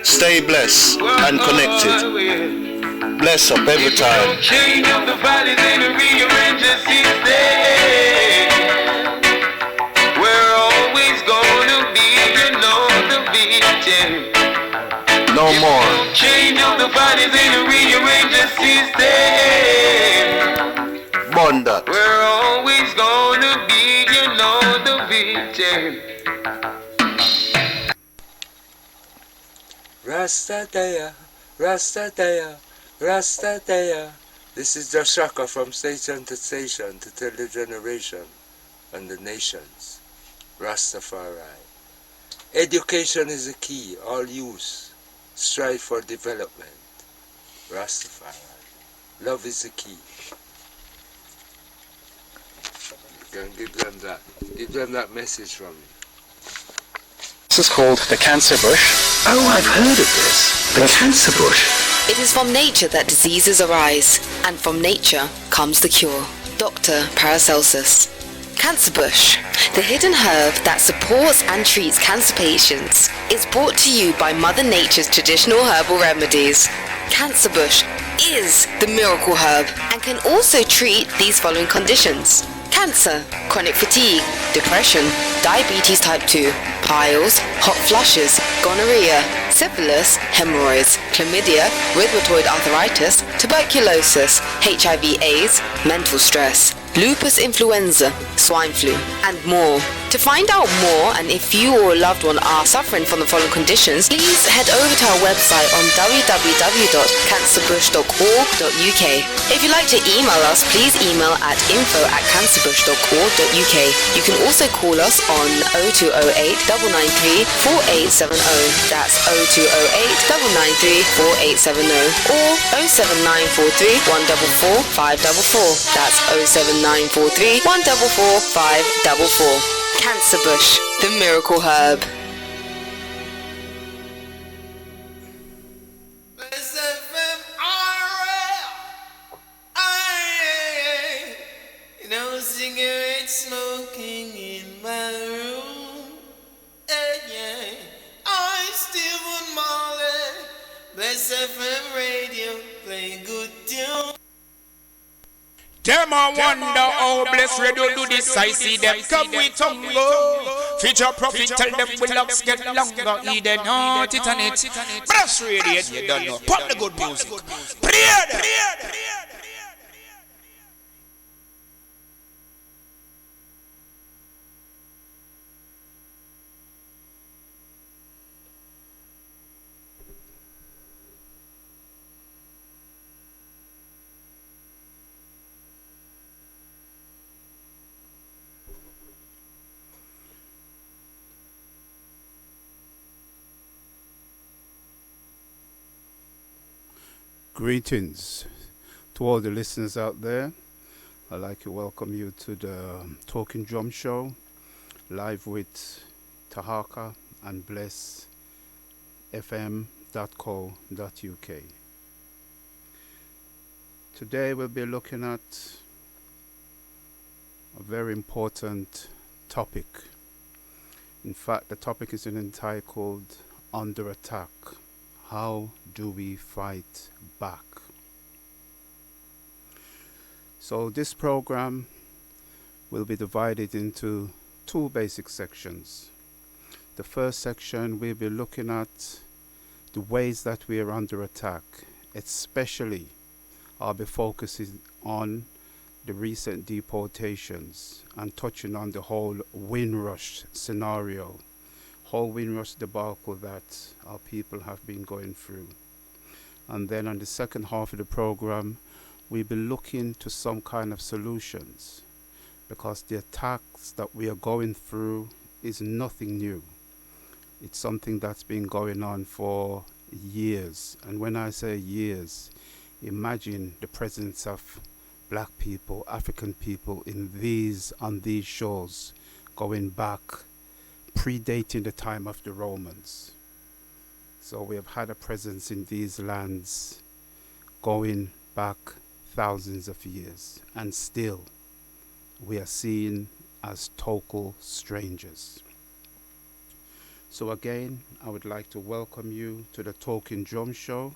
Stay blessed and connected. Bless up every time. Change up the bodies and rearrange the system. We're always gonna be, the victim. No more. Change up the bodies and rearrange the system. Bunda. We're always gonna be, the victim. Rastataya, Rastataya, Rastataya. This is the Shaka from station to station to tell the generation and the nations. Rastafari. Education is the key. All youth strive for development. Rastafari. Love is the key. You can give them that. Give them that message from me. This is called the cancer bush. Oh, I've heard of this. The cancer bush. It is from nature that diseases arise, and from nature comes the cure. Dr. Paracelsus. Cancer bush, the hidden herb that supports and treats cancer patients, is brought to you by Mother Nature's traditional herbal remedies. Cancer bush is the miracle herb and can also treat these following conditions: cancer, chronic fatigue, depression, diabetes type 2, piles, hot flushes, gonorrhea, syphilis, hemorrhoids, chlamydia, rheumatoid arthritis, tuberculosis, HIV/AIDS, mental stress, lupus influenza, swine flu, and more. To find out more, and if you or a loved one are suffering from the following conditions, please head over to our website on www.cancerbush.org.uk. If you'd like to email us, please email at info@cancerbush.org.uk. You can also call us on 0208 993 4870. That's 0208 993 4870, or 07943 144 544. That's 07943 144 544. Cancer bush, the miracle herb. No cigarette smoking in my room. I Stephen Marley, Bless FM radio, play good tune. Them a wonder how blessed radio do this. I see them come with tongue. Future prophet tell them we locks get longer. He dead not it on it. Bless radio, you don't know. Pop the good music. Play them. Greetings to all the listeners out there. I'd like to welcome you to the Talking Drum Show, live with Tahaka and Bless FM.co.uk. Today we'll be looking at a very important topic. In fact, the topic is entitled Under Attack. How do we fight back? So this program will be divided into two basic sections. The first section we'll be looking at the ways that we are under attack, especially I'll be focusing on the recent deportations and touching on the whole Windrush scenario, whole Windrush debacle that our people have been going through. And then on the second half of the program, we'll be looking to some kind of solutions, because the attacks that we are going through is nothing new. It's something that's been going on for years. And when I say years, imagine the presence of black people, African people on these shores going back, predating the time of the Romans. So we have had a presence in these lands going back thousands of years, and still we are seen as total strangers. So again, I would like to welcome you to the Talking Drum Show.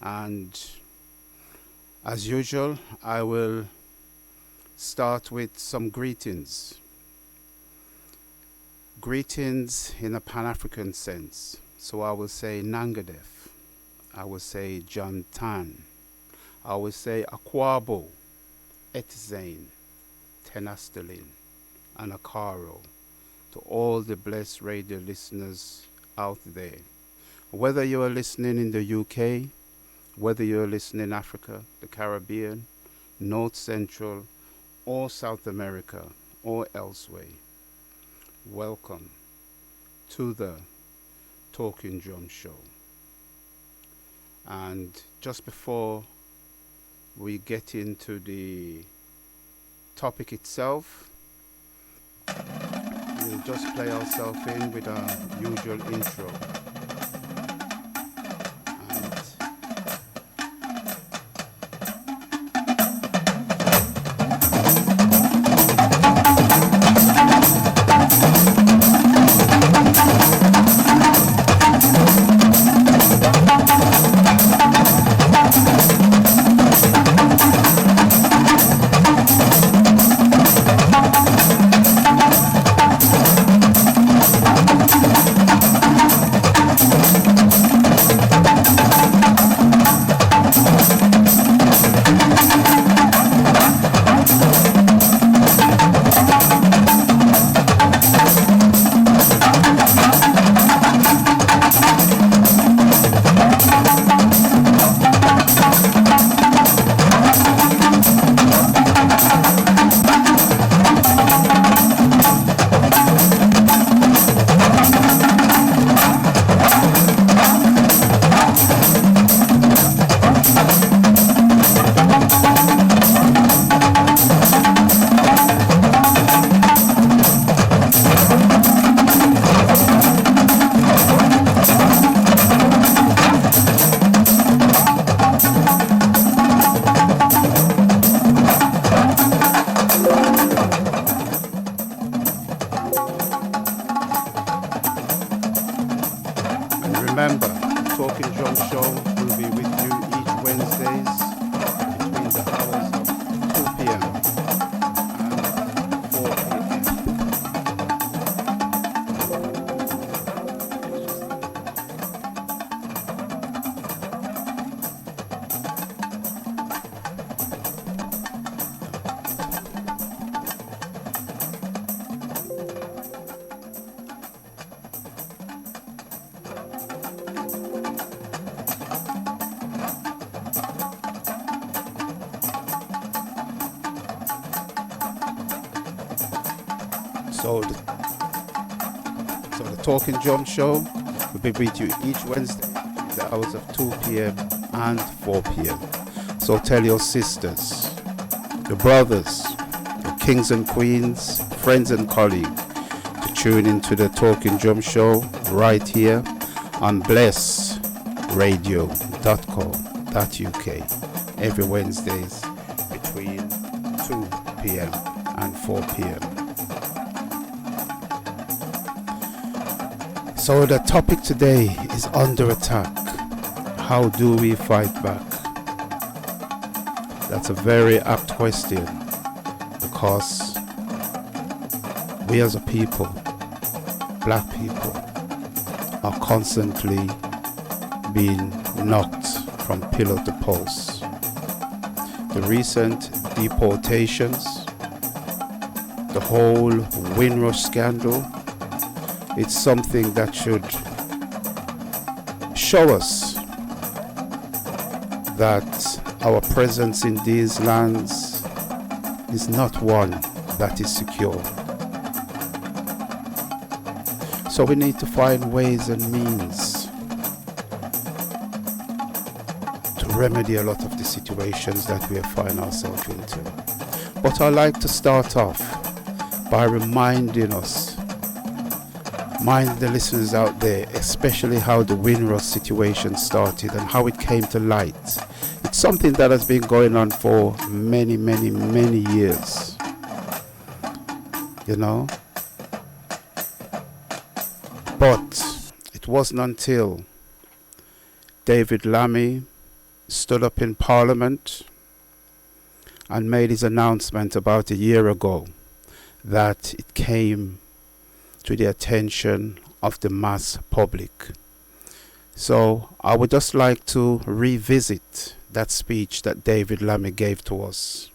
And as usual, I will start with some greetings. Greetings in a Pan-African sense. So I will say Nangadef. I will say John Tan. I will say Akwabo, Etzane, Tenastalin, and Akaro, to all the blessed radio listeners out there. Whether you are listening in the UK, whether you are listening in Africa, the Caribbean, North Central, or South America, or elsewhere, welcome to the Talking Drum Show. And just before we get into the topic itself, we'll just play ourselves in with our usual intro. So the Talking Drum Show will be with you each Wednesday at the hours of 2 p.m. and 4 p.m. So tell your sisters, your brothers, your kings and queens, friends and colleagues to tune into the Talking Drum Show right here on blessradio.co.uk every Wednesdays between 2 p.m. and 4 p.m. So the topic today is under attack. How do we fight back? That's a very apt question, because we as a people, black people, are constantly being knocked from pillar to post. The recent deportations, the whole Windrush scandal, it's something that should show us that our presence in these lands is not one that is secure. So we need to find ways and means to remedy a lot of the situations that we find ourselves into. But I'd like to start off by reminding the listeners out there, especially how the Windrush situation started and how it came to light. It's something that has been going on for many, many, many years. You know? But it wasn't until David Lammy stood up in Parliament and made his announcement about a year ago that it came to the attention of the mass public. So I would just like to revisit that speech that David Lammy gave to us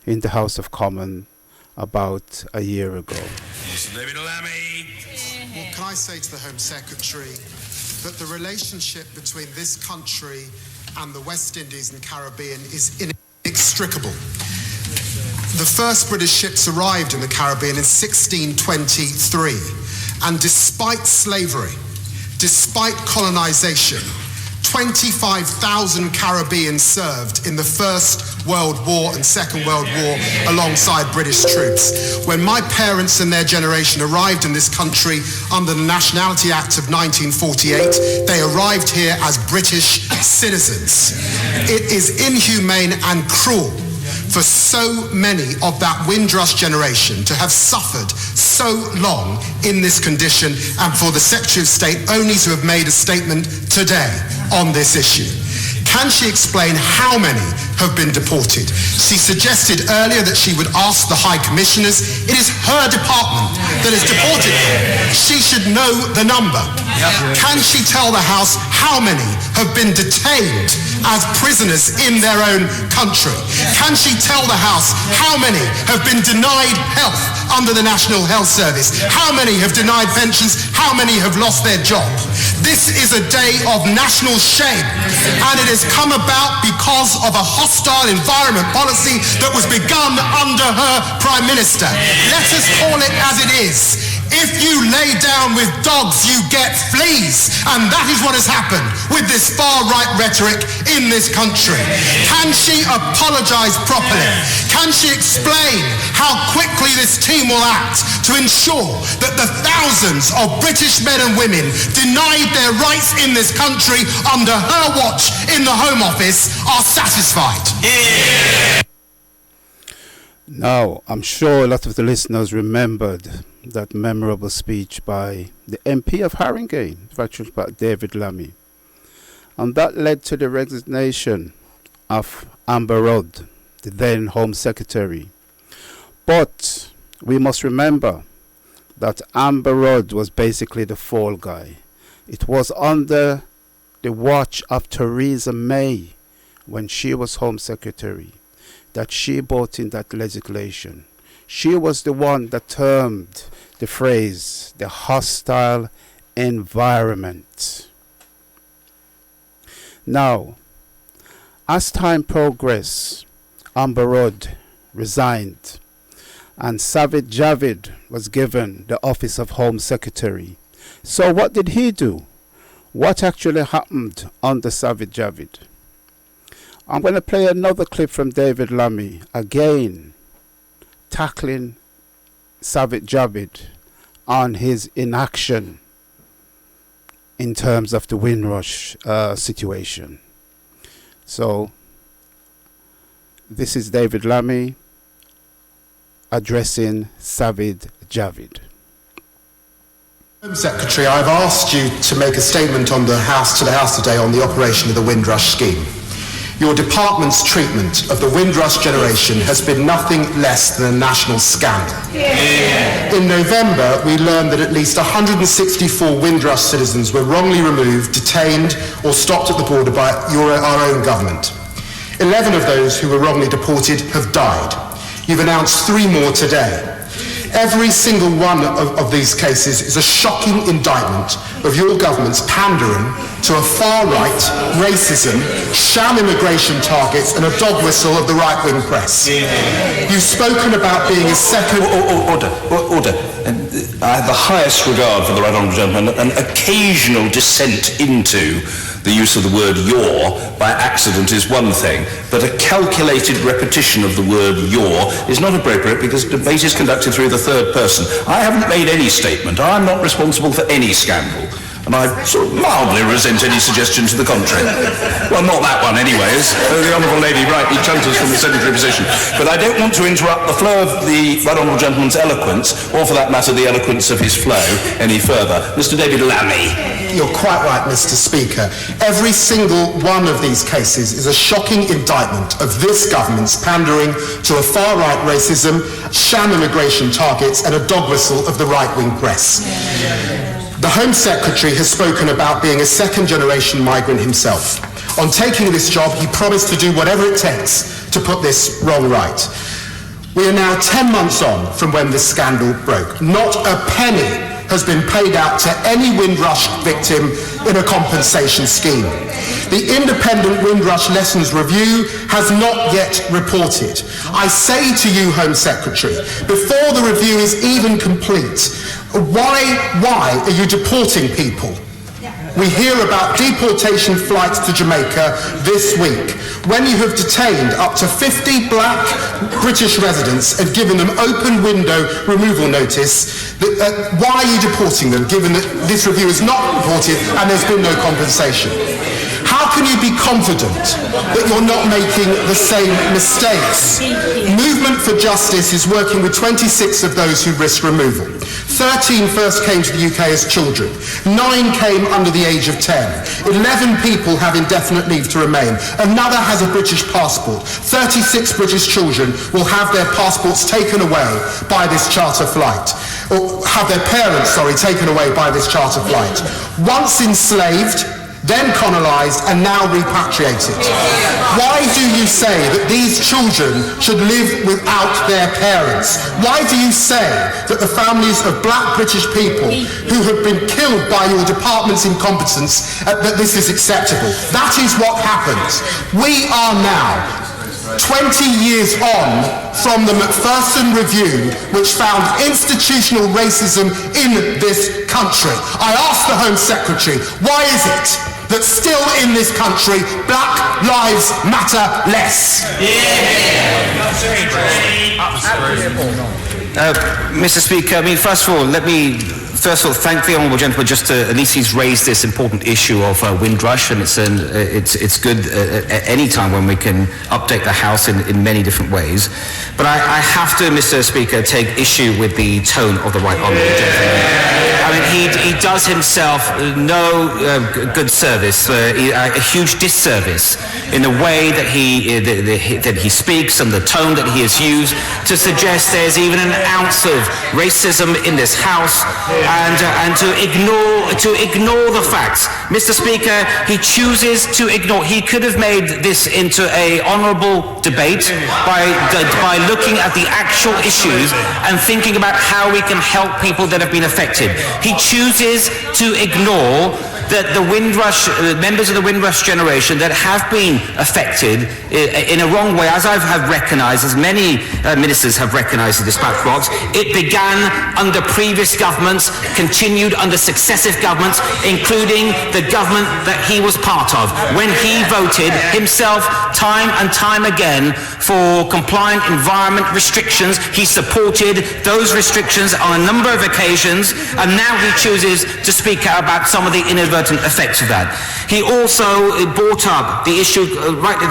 in the House of Commons about a year ago. David Lammy. What can I say to the Home Secretary? That the relationship between this country and the West Indies and Caribbean is inextricable. The first British ships arrived in the Caribbean in 1623, and despite slavery, despite colonization, 25,000 Caribbeans served in the First World War and Second World War alongside British troops. When my parents and their generation arrived in this country under the Nationality Act of 1948, they arrived here as British citizens. It is inhumane and cruel for so many of that Windrush generation to have suffered so long in this condition, and for the Secretary of State only to have made a statement today on this issue. Can she explain how many have been deported? She suggested earlier that she would ask the High Commissioners. It is her department that has deported them. She should know the number. Can she tell the House how many have been detained as prisoners in their own country? Can she tell the House how many have been denied health under the National Health Service? How many have denied pensions? How many have lost their job? This is a day of national shame, and it has come about because of a hostile environment policy that was begun under her Prime Minister. Let us call it as it is. If you lay down with dogs, you get fleas. And that is what has happened with this far-right rhetoric in this country. Can she apologise properly? Can she explain how quickly this team will act to ensure that the thousands of British men and women denied their rights in this country under her watch in the Home Office are satisfied? Now, I'm sure a lot of the listeners remembered that memorable speech by the MP of Haringey, actually by David Lammy. And that led to the resignation of Amber Rudd, the then Home Secretary. But we must remember that Amber Rudd was basically the fall guy. It was under the watch of Theresa May, when she was Home Secretary, that she brought in that legislation. She was the one that termed the phrase the hostile environment. Now, as time progressed, Amber Rudd resigned and Sajid Javid was given the office of Home Secretary. So what did he do? What actually happened under Sajid Javid? I'm going to play another clip from David Lammy, again tackling Sajid Javid on his inaction in terms of the Windrush situation. So this is David Lammy addressing Sajid Javid. Home Secretary, I've asked you to make a statement on the House today on the operation of the Windrush scheme. Your department's treatment of the Windrush generation has been nothing less than a national scandal. Yeah. In November, we learned that at least 164 Windrush citizens were wrongly removed, detained, or stopped at the border by our own government. 11 of those who were wrongly deported have died. You've announced 3 more today. Every single one of these cases is a shocking indictment of your government's pandering to a far-right, racism, sham immigration targets and a dog whistle of the right-wing press. You've spoken about being a second... Order. I have the highest regard for the right honourable gentleman. An occasional descent into the use of the word "your" by accident is one thing, but a calculated repetition of the word "your" is not appropriate because debate is conducted through the third person. I haven't made any statement. I'm not responsible for any scandal. And I sort of mildly resent any suggestion to the contrary. Well, not that one anyway, as the Honourable Lady rightly chunters from the sedentary position. But I don't want to interrupt the flow of the Right Honourable Gentleman's eloquence, or for that matter the eloquence of his flow, any further. Mr. David Lammy. You're quite right, Mr. Speaker. Every single one of these cases is a shocking indictment of this government's pandering to a far-right racism, sham immigration targets and a dog whistle of the right-wing press. The Home Secretary has spoken about being a second-generation migrant himself. On taking this job, he promised to do whatever it takes to put this wrong right. We are now 10 months on from when this scandal broke. Not a penny has been paid out to any Windrush victim in a compensation scheme. The independent Windrush Lessons Review has not yet reported. I say to you, Home Secretary, before the review is even complete, why are you deporting people? We hear about deportation flights to Jamaica this week, when you have detained up to 50 black British residents and given them open window removal notice. Why are you deporting them, given that this review is not reported and there's been no compensation? How can you be confident that you're not making the same mistakes? Movement for Justice is working with 26 of those who risk removal. 13 first came to the UK as children. 9 came under the age of 10. 11 people have indefinite leave to remain. Another has a British passport. 36 British children will have their passports taken away by this charter flight. Or have their parents, taken away by this charter flight. Once enslaved, then colonised and now repatriated. Why do you say that these children should live without their parents? Why do you say that the families of black British people who have been killed by your department's incompetence, that this is acceptable? That is what happens. We are now 20 years on from the Macpherson Review, which found institutional racism in this country. I ask the Home Secretary, why is it that still in this country black lives matter less? Mr. Speaker, first of all, let me thank the Honourable Gentleman just to, at least he's raised this important issue of Windrush, and it's good at any time when we can update the House in many different ways. But I have to, Mr. Speaker, take issue with the tone of the Right Honourable Gentleman. He does himself no good service, a huge disservice in the way that he speaks and the tone that he has used to suggest there's even an ounce of racism in this House, and to ignore the facts. Mr. Speaker, he chooses to ignore. He could have made this into an honourable debate by looking at the actual issues and thinking about how we can help people that have been affected. He chooses to ignore that the Windrush, members of the Windrush generation that have been affected in a wrong way, as I have recognised, as many ministers have recognised in this box, it began under previous governments, continued under successive governments, including the government that he was part of, when he voted himself time and time again for compliant environment restrictions. He supported those restrictions on a number of occasions, and now he chooses to speak out about some of the inadvertent effects of that. He also brought up the issue,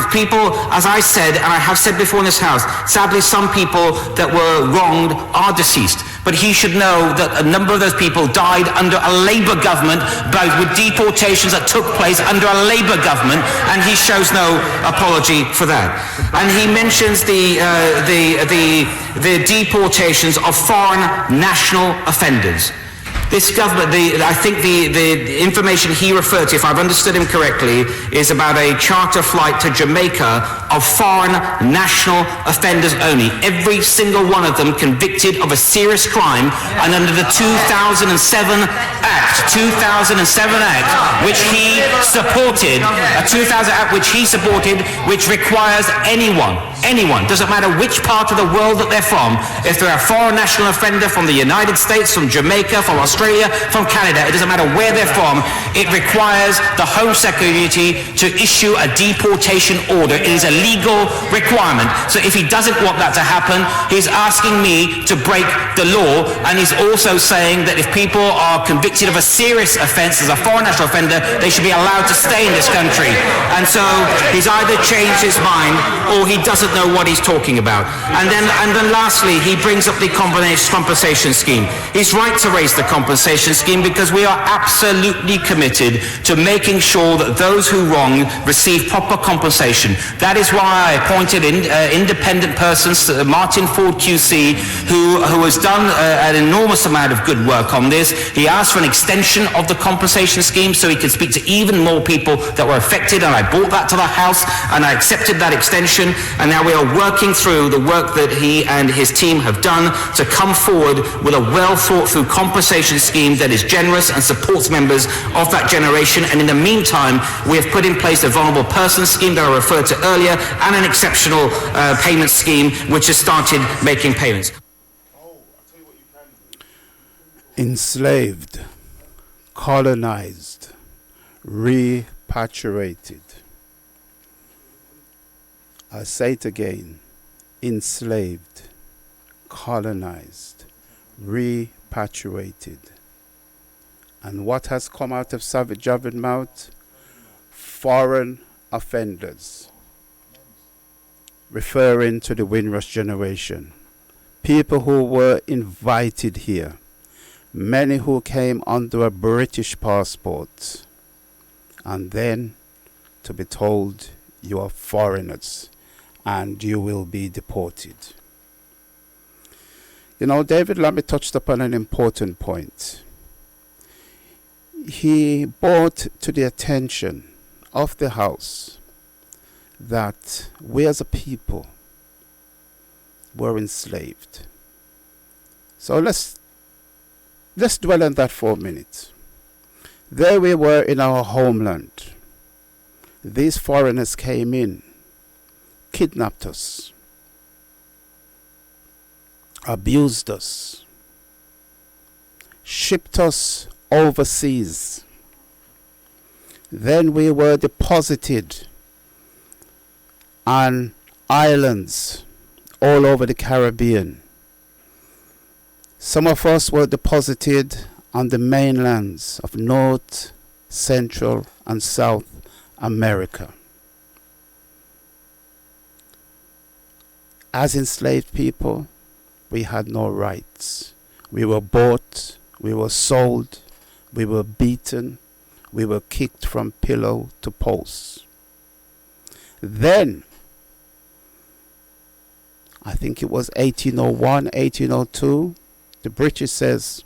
people, as I said, and I have said before in this House, sadly some people that were wronged are deceased. But he should know that a number of those people died under a Labour government, both with deportations that took place under a Labour government, and he shows no apology for that. And he mentions the deportations of foreign national offenders. This government, I think the information he referred to, if I've understood him correctly, is about a charter flight to Jamaica of foreign national offenders only. Every single one of them convicted of a serious crime, and under the 2007 Act, which he supported, which requires anyone, doesn't matter which part of the world that they're from, if they're a foreign national offender from the United States, from Jamaica, from Australia, from Canada, it doesn't matter where they're from, it requires the Home Secretary to issue a deportation order. It is a legal requirement. So if he doesn't want that to happen, he's asking me to break the law, and he's also saying that if people are convicted of a serious offence as a foreign national offender, they should be allowed to stay in this country. And so he's either changed his mind or he doesn't know what he's talking about. And then lastly, he brings up the compensation scheme. He's right to raise the compensation scheme because we are absolutely committed to making sure that those who wrong receive proper compensation. That is why I appointed independent persons, Martin Ford QC, who has done an enormous amount of good work on this. He asked for an extension of the compensation scheme so he could speak to even more people that were affected, and I brought that to the House and I accepted that extension, and now we are working through the work that he and his team have done to come forward with a well thought through compensation scheme that is generous and supports members of that generation. And in the meantime, we have put in place a vulnerable person scheme that I referred to earlier and an exceptional payment scheme which has started making payments. Enslaved, colonized, repatriated. I say it again. Enslaved, colonized, repatriated. And what has come out of Savage Javid mouth? Foreign offenders. Referring to the Windrush generation. People who were invited here. Many who came under a British passport. And then to be told you are foreigners and you will be deported. You know, David Lammy touched upon an important point. He brought to the attention of the House that we as a people were enslaved. So let's dwell on that for a minute. There we were in our homeland. These foreigners came in, kidnapped us, abused us, shipped us overseas. Then we were deposited on islands all over the Caribbean. Some of us were deposited on the mainlands of North, Central, and South America. As enslaved people, we had no rights. We were bought, we were sold, we were beaten, we were kicked from pillow to post. Then, I think it was 1801, 1802, the British says,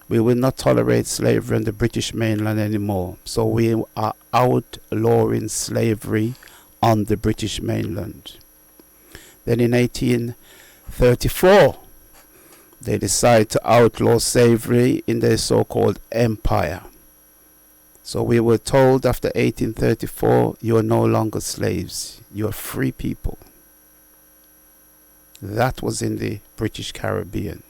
we will not tolerate slavery on the British mainland anymore. So we are outlawing slavery on the British mainland. Then in 1834, they decide to outlaw slavery in their so-called empire. So we were told after 1834, you are no longer slaves, you are free people. That was in the British Caribbean.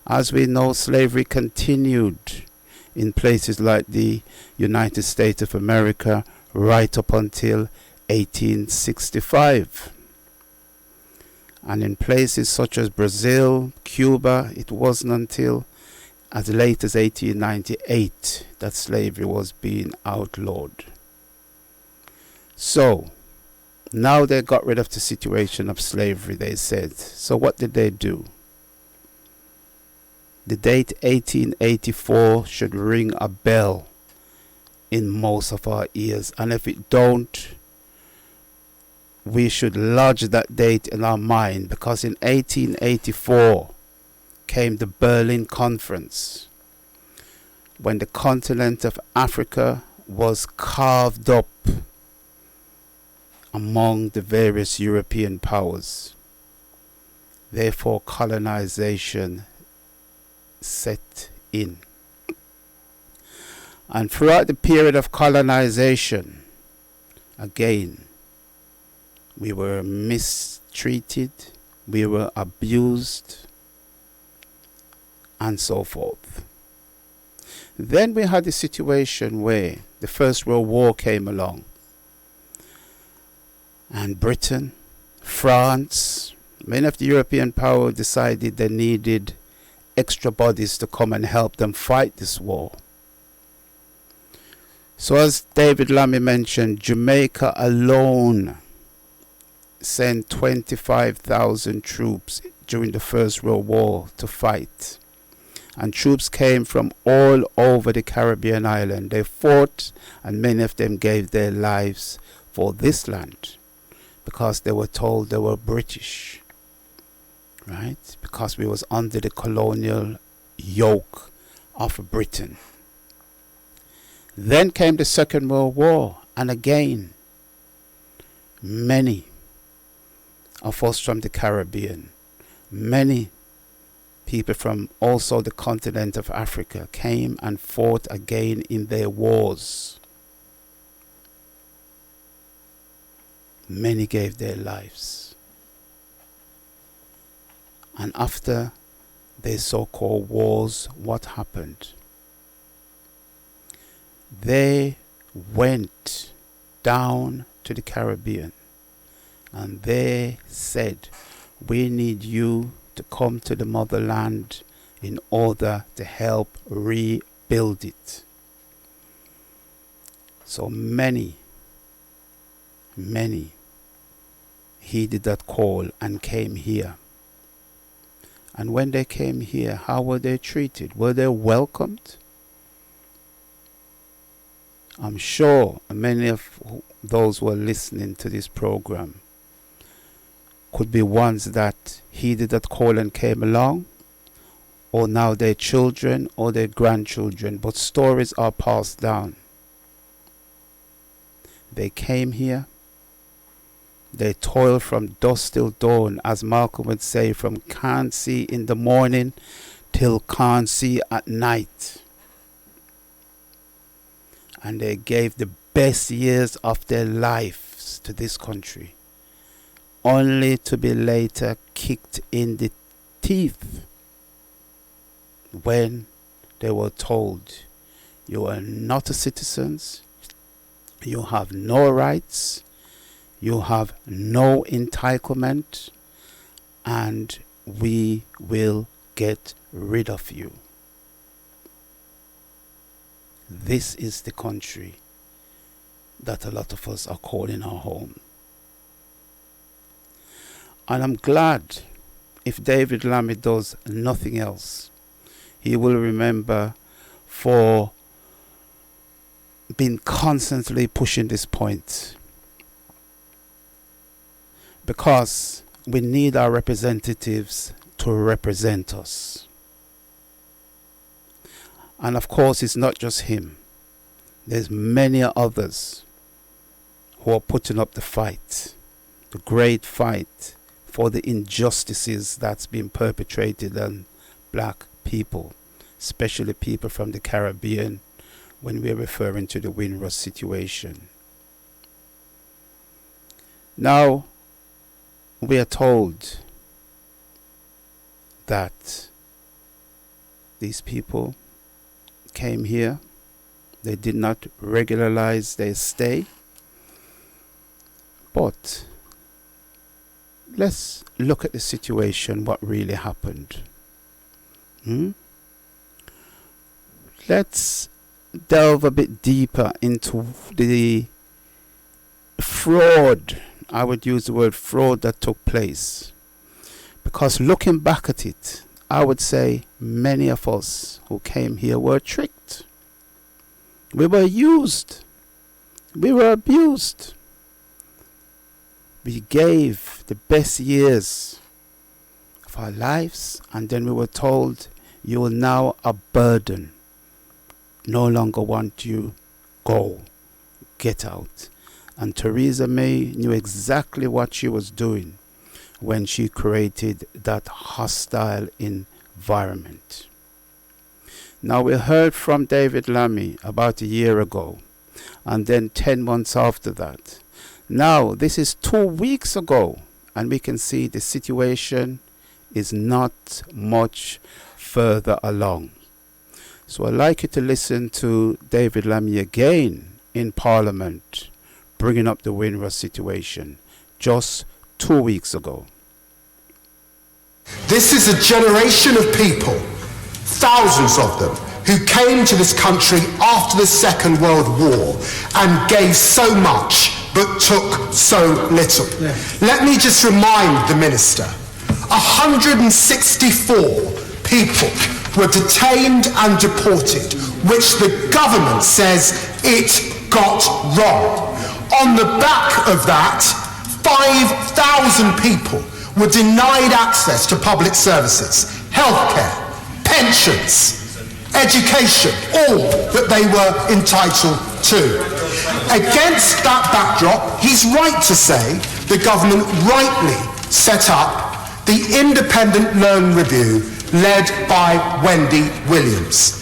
As we know, slavery continued in places like the United States of America right up until 1865. And in places such as Brazil, Cuba, it wasn't until as late as 1898 that slavery was being outlawed. So, now they got rid of the situation of slavery, they said. So what did they do? The date 1884 should ring a bell in most of our ears. And if it don't, we should lodge that date in our mind, because in 1884 came the Berlin Conference, when the continent of Africa was carved up among the various European powers. Therefore, colonization set in. And throughout the period of colonization, again, we were mistreated, we were abused, and so forth. Then we had a situation where the First World War came along. And Britain, France, many of the European powers decided they needed extra bodies to come and help them fight this war. So as David Lammy mentioned, Jamaica alone sent 25,000 troops during the First World War to fight. And troops came from all over the Caribbean island. They fought, and many of them gave their lives for this land because they were told they were British, right? Because we was under the colonial yoke of Britain. Then came the Second World War, and again, many of us from the Caribbean, many people from also the continent of Africa came and fought again in their wars. Many gave their lives. And after their so-called wars, what happened? They went down to the Caribbean and they said, we need you to come to the motherland in order to help rebuild it. So many heeded that call and came here. And when they came here, how were they treated? Were they welcomed? I'm sure many of those who are listening to this program could be ones that heeded that call and came along, or now their children or their grandchildren, but stories are passed down. They came here, they toiled from dusk till dawn, as Malcolm would say, from can't see in the morning till can't see at night. And they gave the best years of their lives to this country, only to be later kicked in the teeth when they were told, you are not a citizens, you have no rights, you have no entitlement, and we will get rid of you. This is the country that a lot of us are calling our home. And I'm glad if David Lammy does nothing else, he will remember for being constantly pushing this point. Because we need our representatives to represent us. And of course, it's not just him. There's many others who are putting up the fight, the great fight for the injustices that's been perpetrated on black people, especially people from the Caribbean, when we're referring to the Windrush situation. Now, we are told that these people came here, they did not regularize their stay, but let's look at the situation, what really happened. Let's delve a bit deeper into the fraud, I would use the word fraud, that took place. Because looking back at it, I would say many of us who came here were tricked. We were used. We were abused. We gave the best years of our lives, and then we were told, you are now a burden. No longer want you. Go. Get out. And Theresa May knew exactly what she was doing when she created that hostile environment. Now, we heard from David Lammy about a year ago, and then 10 months after that. Now, this is 2 weeks ago, and we can see the situation is not much further along. So I'd like you to listen to David Lammy again in Parliament, bringing up the Windrush situation, just 2 weeks ago. This is a generation of people, thousands of them, who came to this country after the Second World War and gave so much but took so little. Yeah. Let me just remind the Minister, 164 people were detained and deported, which the government says it got wrong. On the back of that, 5,000 people were denied access to public services, healthcare, pensions, education, all that they were entitled to. Against that backdrop, he's right to say the government rightly set up the Independent Learn Review led by Wendy Williams.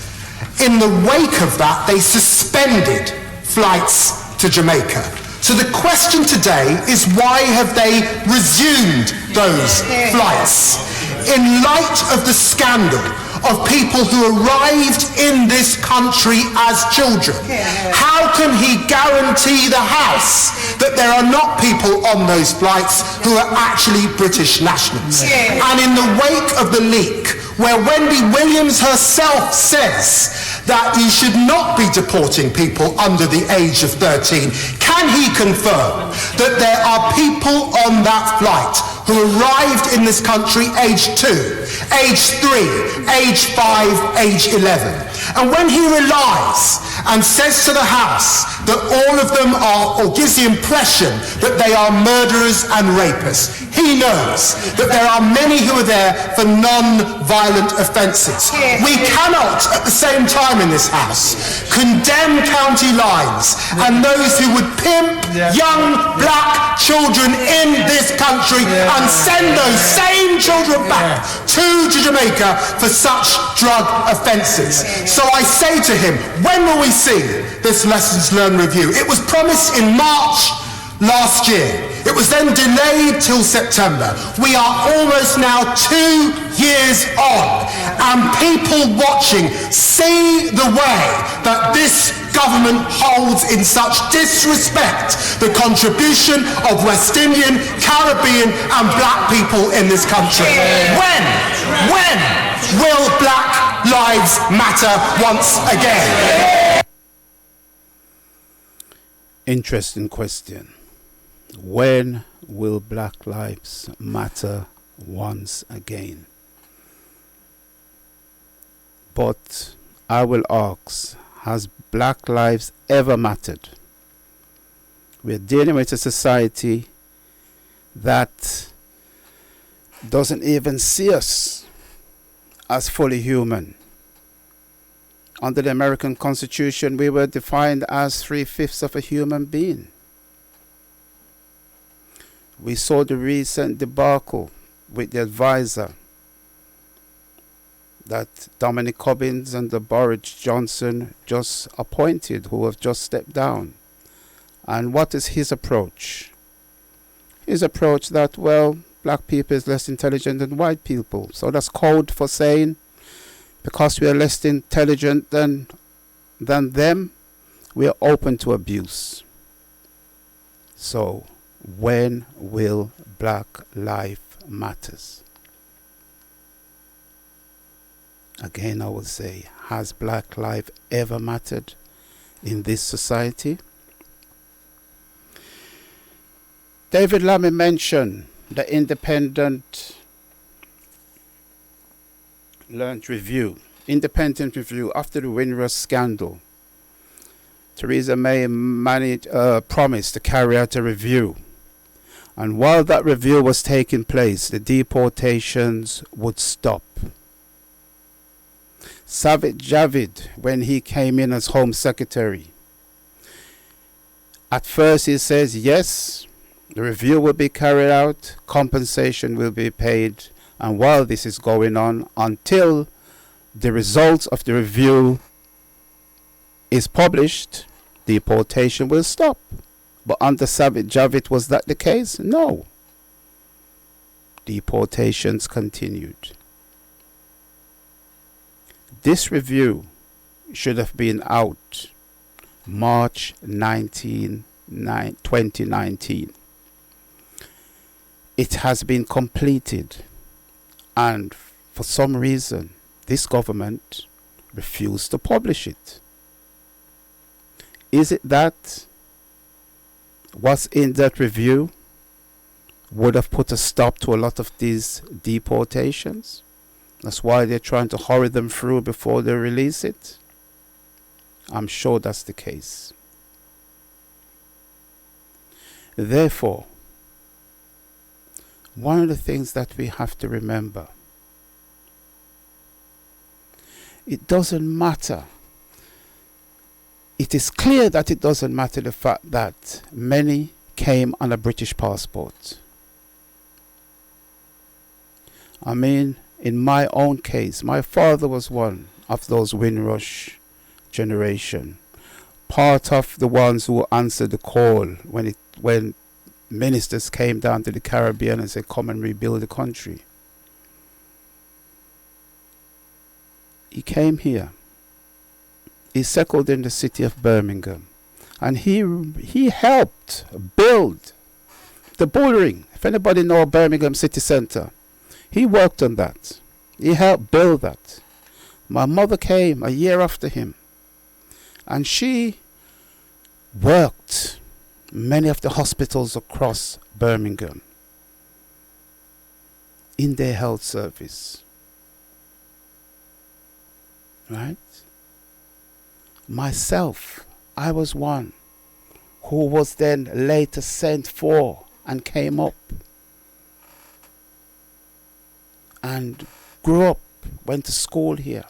In the wake of that, they suspended flights to Jamaica. So the question today is, why have they resumed those flights? In light of the scandal of people who arrived in this country as children, how can he guarantee the House that there are not people on those flights who are actually British nationals? And in the wake of the leak, where Wendy Williams herself says that you should not be deporting people under the age of 13, can he confirm that there are people on that flight who arrived in this country age 2, age 3, age 5, age 11? And when he relies and says to the House that all of them are, or gives the impression that they are murderers and rapists, he knows that there are many who are there for non-violent offences. We cannot, at the same time in this House, condemn county lines and those who would pimp young black children in this country and send those same children back to Jamaica for such drug offences. So I say to him, when will we see this Lessons Learned Review? It was promised in March last year. It was then delayed till September. We are almost now 2 years on, and people watching see the way that this government holds in such disrespect the contribution of West Indian, Caribbean and black people in this country. When will Black Lives Matter once again? Interesting question. When will Black Lives Matter once again? But I will ask, has Black lives ever mattered? We're dealing with a society that doesn't even see us as fully human. Under the American Constitution, we were defined as 3/5 of a human being. We saw the recent debacle with the advisor that Dominic Cummings and the Boris Johnson just appointed, who have just stepped down. And what is his approach? His approach that, well, black people is less intelligent than white people. So that's code for saying, because we are less intelligent than them, we are open to abuse. So, when will Black Lives Matters? Again, I will say, has Black life ever mattered in this society? David Lammy mentioned the Independent Review after the Windrush scandal. Theresa May promised to carry out a review. And while that review was taking place, the deportations would stop. Sajid Javid, when he came in as Home Secretary, at first he says, yes, the review will be carried out, compensation will be paid, and while this is going on, until the results of the review is published, deportation will stop. But under Sajid Javid, was that the case? No. Deportations continued. This review should have been out March 2019. it has been completed, and for some reason this government refused to publish it. Is it that what's in that review would have put a stop to a lot of these deportations? That's why they're trying to hurry them through before they release it. I'm sure that's the case. Therefore, one of the things that we have to remember, it doesn't matter. It is clear that it doesn't matter the fact that many came on a British passport. I mean, in my own case, my father was one of those Windrush generation, part of the ones who answered the call when ministers came down to the Caribbean and said, come and rebuild the country. He came here. He settled in the city of Birmingham, and he helped build the bullring. If anybody know Birmingham City Centre, he worked on that. He helped build that. My mother came a year after him, and she worked many of the hospitals across Birmingham in their health service. Right? Myself, I was one who was then later sent for and came up and grew up, went to school here.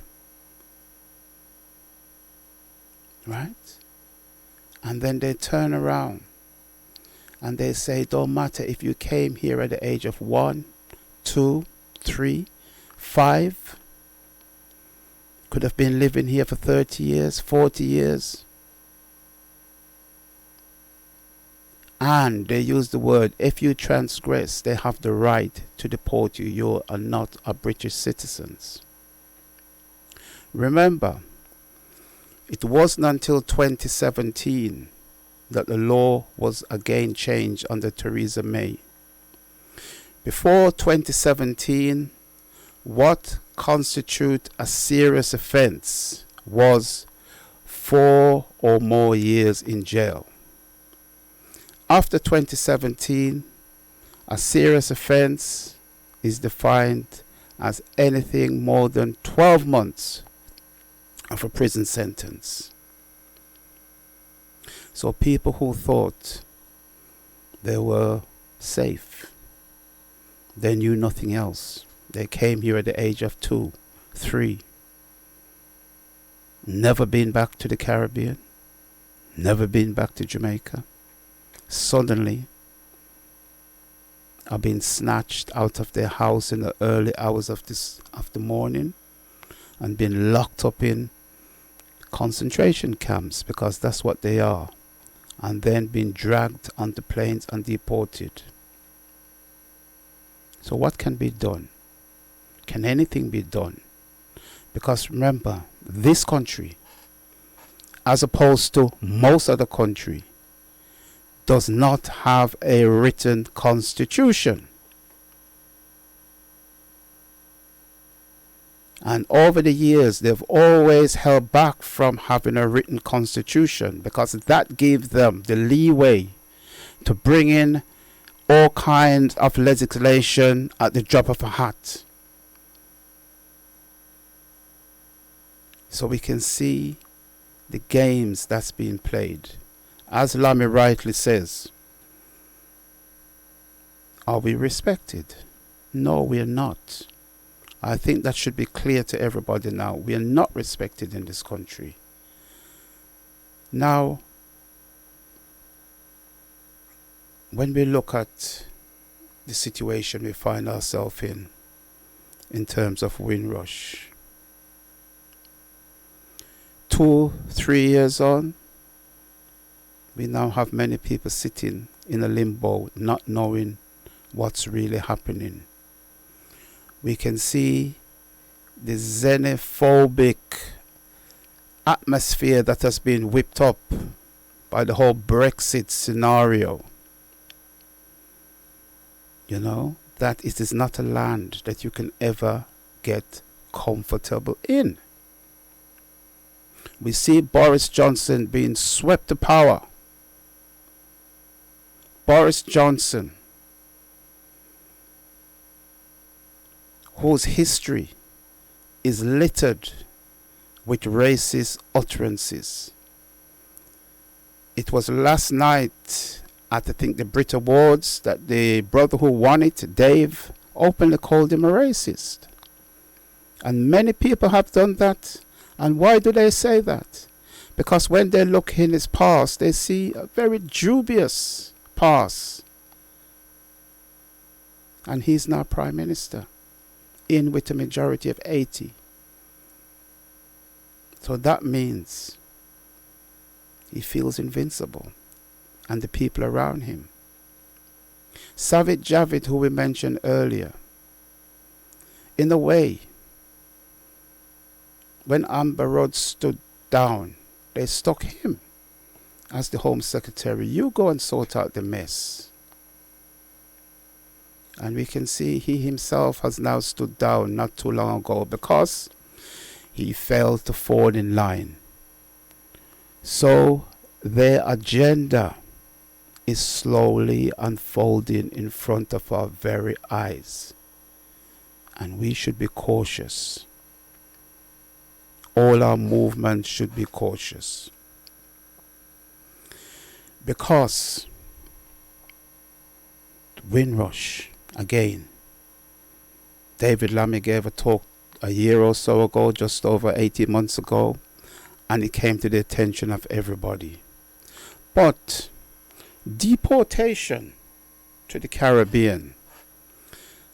Right? And then they turn around and they say, don't matter if you came here at the age of 1, 2, 3, 5, could have been living here for 30 years, 40 years. And they use the word, if you transgress, they have the right to deport you. You are not a British citizens. Remember, it wasn't until 2017 that the law was again changed under Theresa May. Before 2017, what constitute a serious offence was 4 or more years in jail. After 2017, a serious offence is defined as anything more than 12 months of a prison sentence. So people who thought they were safe, they knew nothing else. They came here at the age of 2, 3. Never been back to the Caribbean. Never been back to Jamaica. Suddenly, are being snatched out of their house in the early hours of the morning and being locked up in concentration camps, because that's what they are, and then being dragged onto planes and deported. So what can be done? Can anything be done? Because remember, this country, as opposed to most other country, does not have a written constitution. And over the years, they've always held back from having a written constitution, because that gave them the leeway to bring in all kinds of legislation at the drop of a hat. So we can see the games that's being played. As Lamy rightly says, are we respected? No, we are not. I think that should be clear to everybody now. We are not respected in this country. Now, when we look at the situation we find ourselves in terms of Windrush, 2, 3 years on, we now have many people sitting in a limbo, not knowing what's really happening. We can see the xenophobic atmosphere that has been whipped up by the whole Brexit scenario. you know, that it is not a land that you can ever get comfortable in. We see Boris Johnson being swept to power. Boris Johnson, whose history is littered with racist utterances. It was last night at, I think, the Brit Awards that the brother who won it, Dave, openly called him a racist. And many people have done that. And why do they say that? Because when they look in his past, they see a very dubious past. And he's now Prime Minister, in with a majority of 80. So that means he feels invincible, and the people around him. Savit Javid, who we mentioned earlier, in a way, when Amber Rudd stood down, they stuck him as the Home Secretary. You go and sort out the mess. And we can see he himself has now stood down not too long ago because he failed to fall in line. So their agenda is slowly unfolding in front of our very eyes. And we should be cautious. All our movements should be cautious. Because Windrush, again, David Lammy gave a talk a year or so ago, just over 18 months ago, and it came to the attention of everybody. But deportation to the Caribbean,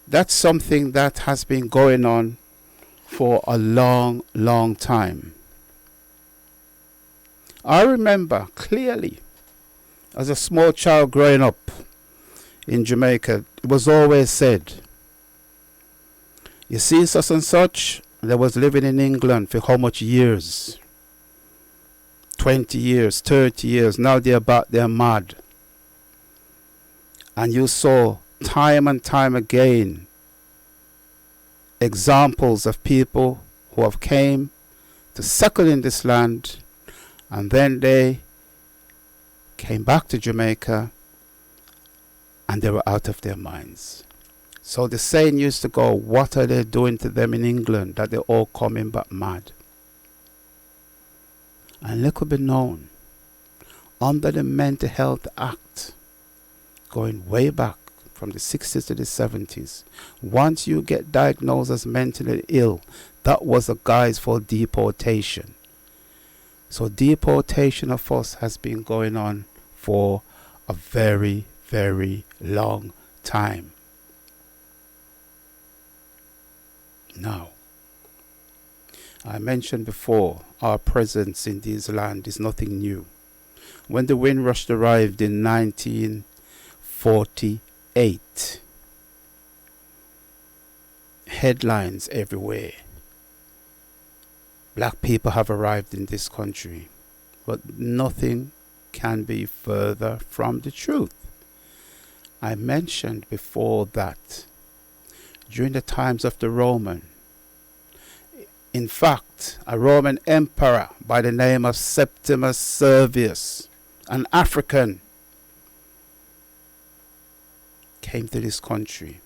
that's something that has been going on for a long, long time. I remember clearly, as a small child growing up in Jamaica, it was always said, you see such and such, they was living in England for how much years? 20 years, 30 years, now they're mad. And you saw time and time again examples of people who have came to settle in this land, and then they came back to Jamaica and they were out of their minds. So the saying used to go, what are they doing to them in England that they're all coming back mad? And little be known, under the Mental Health Act, going way back from the 60s to the 70s, once you get diagnosed as mentally ill, that was a guise for deportation. So deportation of us has been going on for a very, very long time. Now, I mentioned before, our presence in this land is nothing new. When the Windrush arrived in 1948, headlines everywhere. Black people have arrived in this country, but nothing can be further from the truth. I mentioned before that during the times of the Roman, in fact, a Roman emperor by the name of Septimus Severus, an African, came to this country,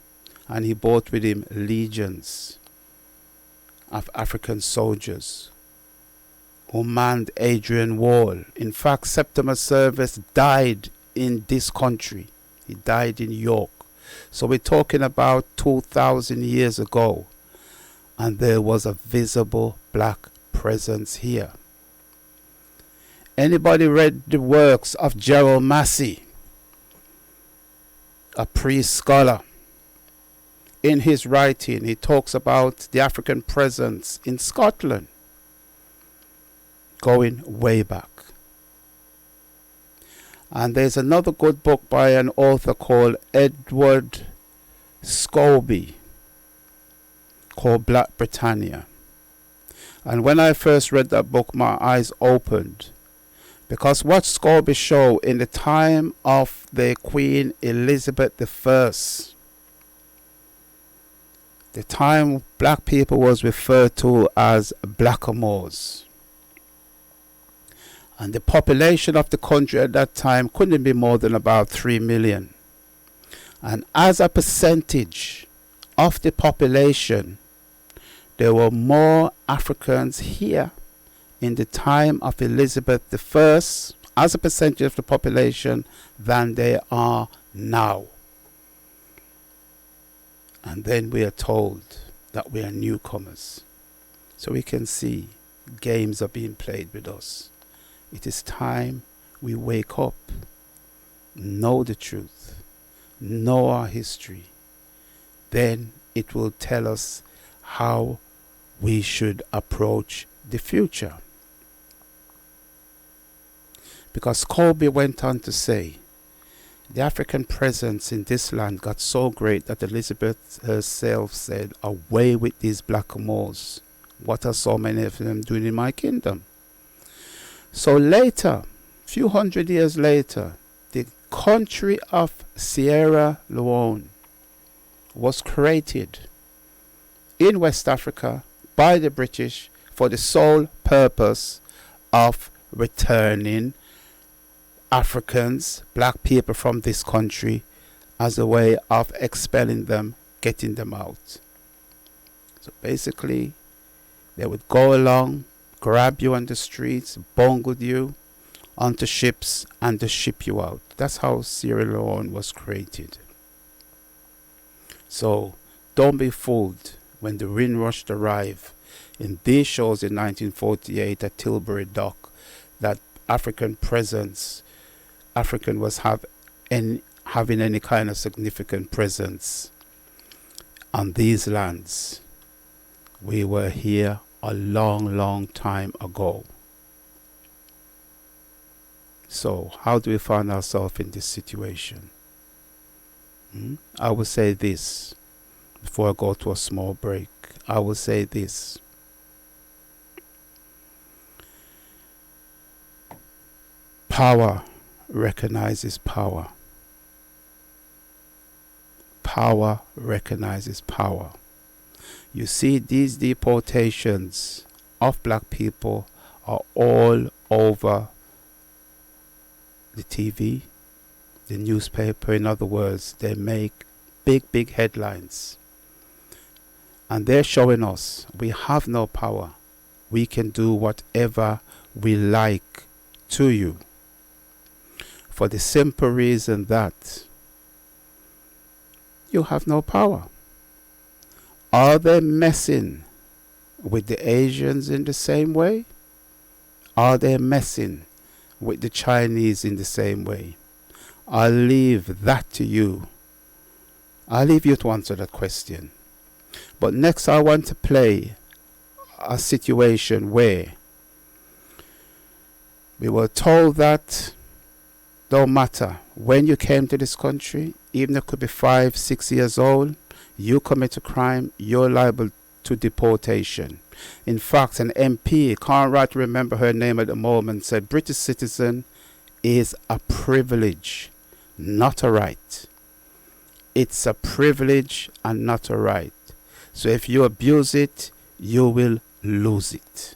and he brought with him legions of African soldiers who manned Adrian Wall. In fact, Septimus Severus died in this country. He died in York. So we're talking about 2,000 years ago, and there was a visible black presence here. Anybody read the works of Gerald Massey, a priest scholar? In his writing, he talks about the African presence in Scotland, going way back. And there's another good book by an author called Edward Scobie, called Black Britannia. And when I first read that book, my eyes opened, because what Scobie showed in the time of the Queen Elizabeth I, the time black people was referred to as blackamoors. And the population of the country at that time couldn't be more than about 3 million. And as a percentage of the population, there were more Africans here in the time of Elizabeth I as a percentage of the population than there are now. And then we are told that we are newcomers. So we can see games are being played with us. It is time we wake up, know the truth, know our history. Then it will tell us how we should approach the future. Because Colby went on to say, the African presence in this land got so great that Elizabeth herself said, away with these blackamoors. What are so many of them doing in my kingdom? So later, few hundred years later, the country of Sierra Leone was created in West Africa by the British for the sole purpose of returning Africans, black people from this country, as a way of expelling them, getting them out. So basically, they would go along, grab you on the streets, bungle you onto ships, and just ship you out. That's how Sierra Leone was created. So don't be fooled when the Windrush arrived in these shows in 1948 at Tilbury Dock that African presence, African was having any kind of significant presence on these lands. We were here a long, long time ago. So how do we find ourselves in this situation? I will say this before I go to a small break. I will say this. Power recognizes power. Power recognizes power. You see, these deportations of black people are all over the TV, the newspaper. In other words, they make big, big headlines. And they're showing us we have no power. We can do whatever we like to you. For the simple reason that you have no power. Are they messing with the Asians in the same way? Are they messing with the Chinese in the same way? I'll leave that to you. I'll leave you to answer that question. But next I want to play a situation where we were told that don't matter when you came to this country, even if it could be 5, 6 years old, you commit a crime, you're liable to deportation. In fact, an MP, can't right remember her name at the moment, said British citizen is a privilege, not a right. It's a privilege and not a right. So if you abuse it, you will lose it.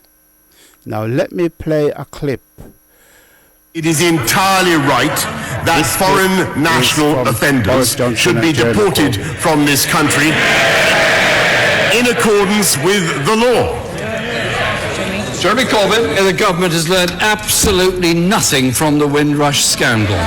Now let me play a clip. It is entirely right that foreign national offenders should be deported from this country in accordance with the law. Jeremy Corbyn, the government has learned absolutely nothing from the Windrush scandal.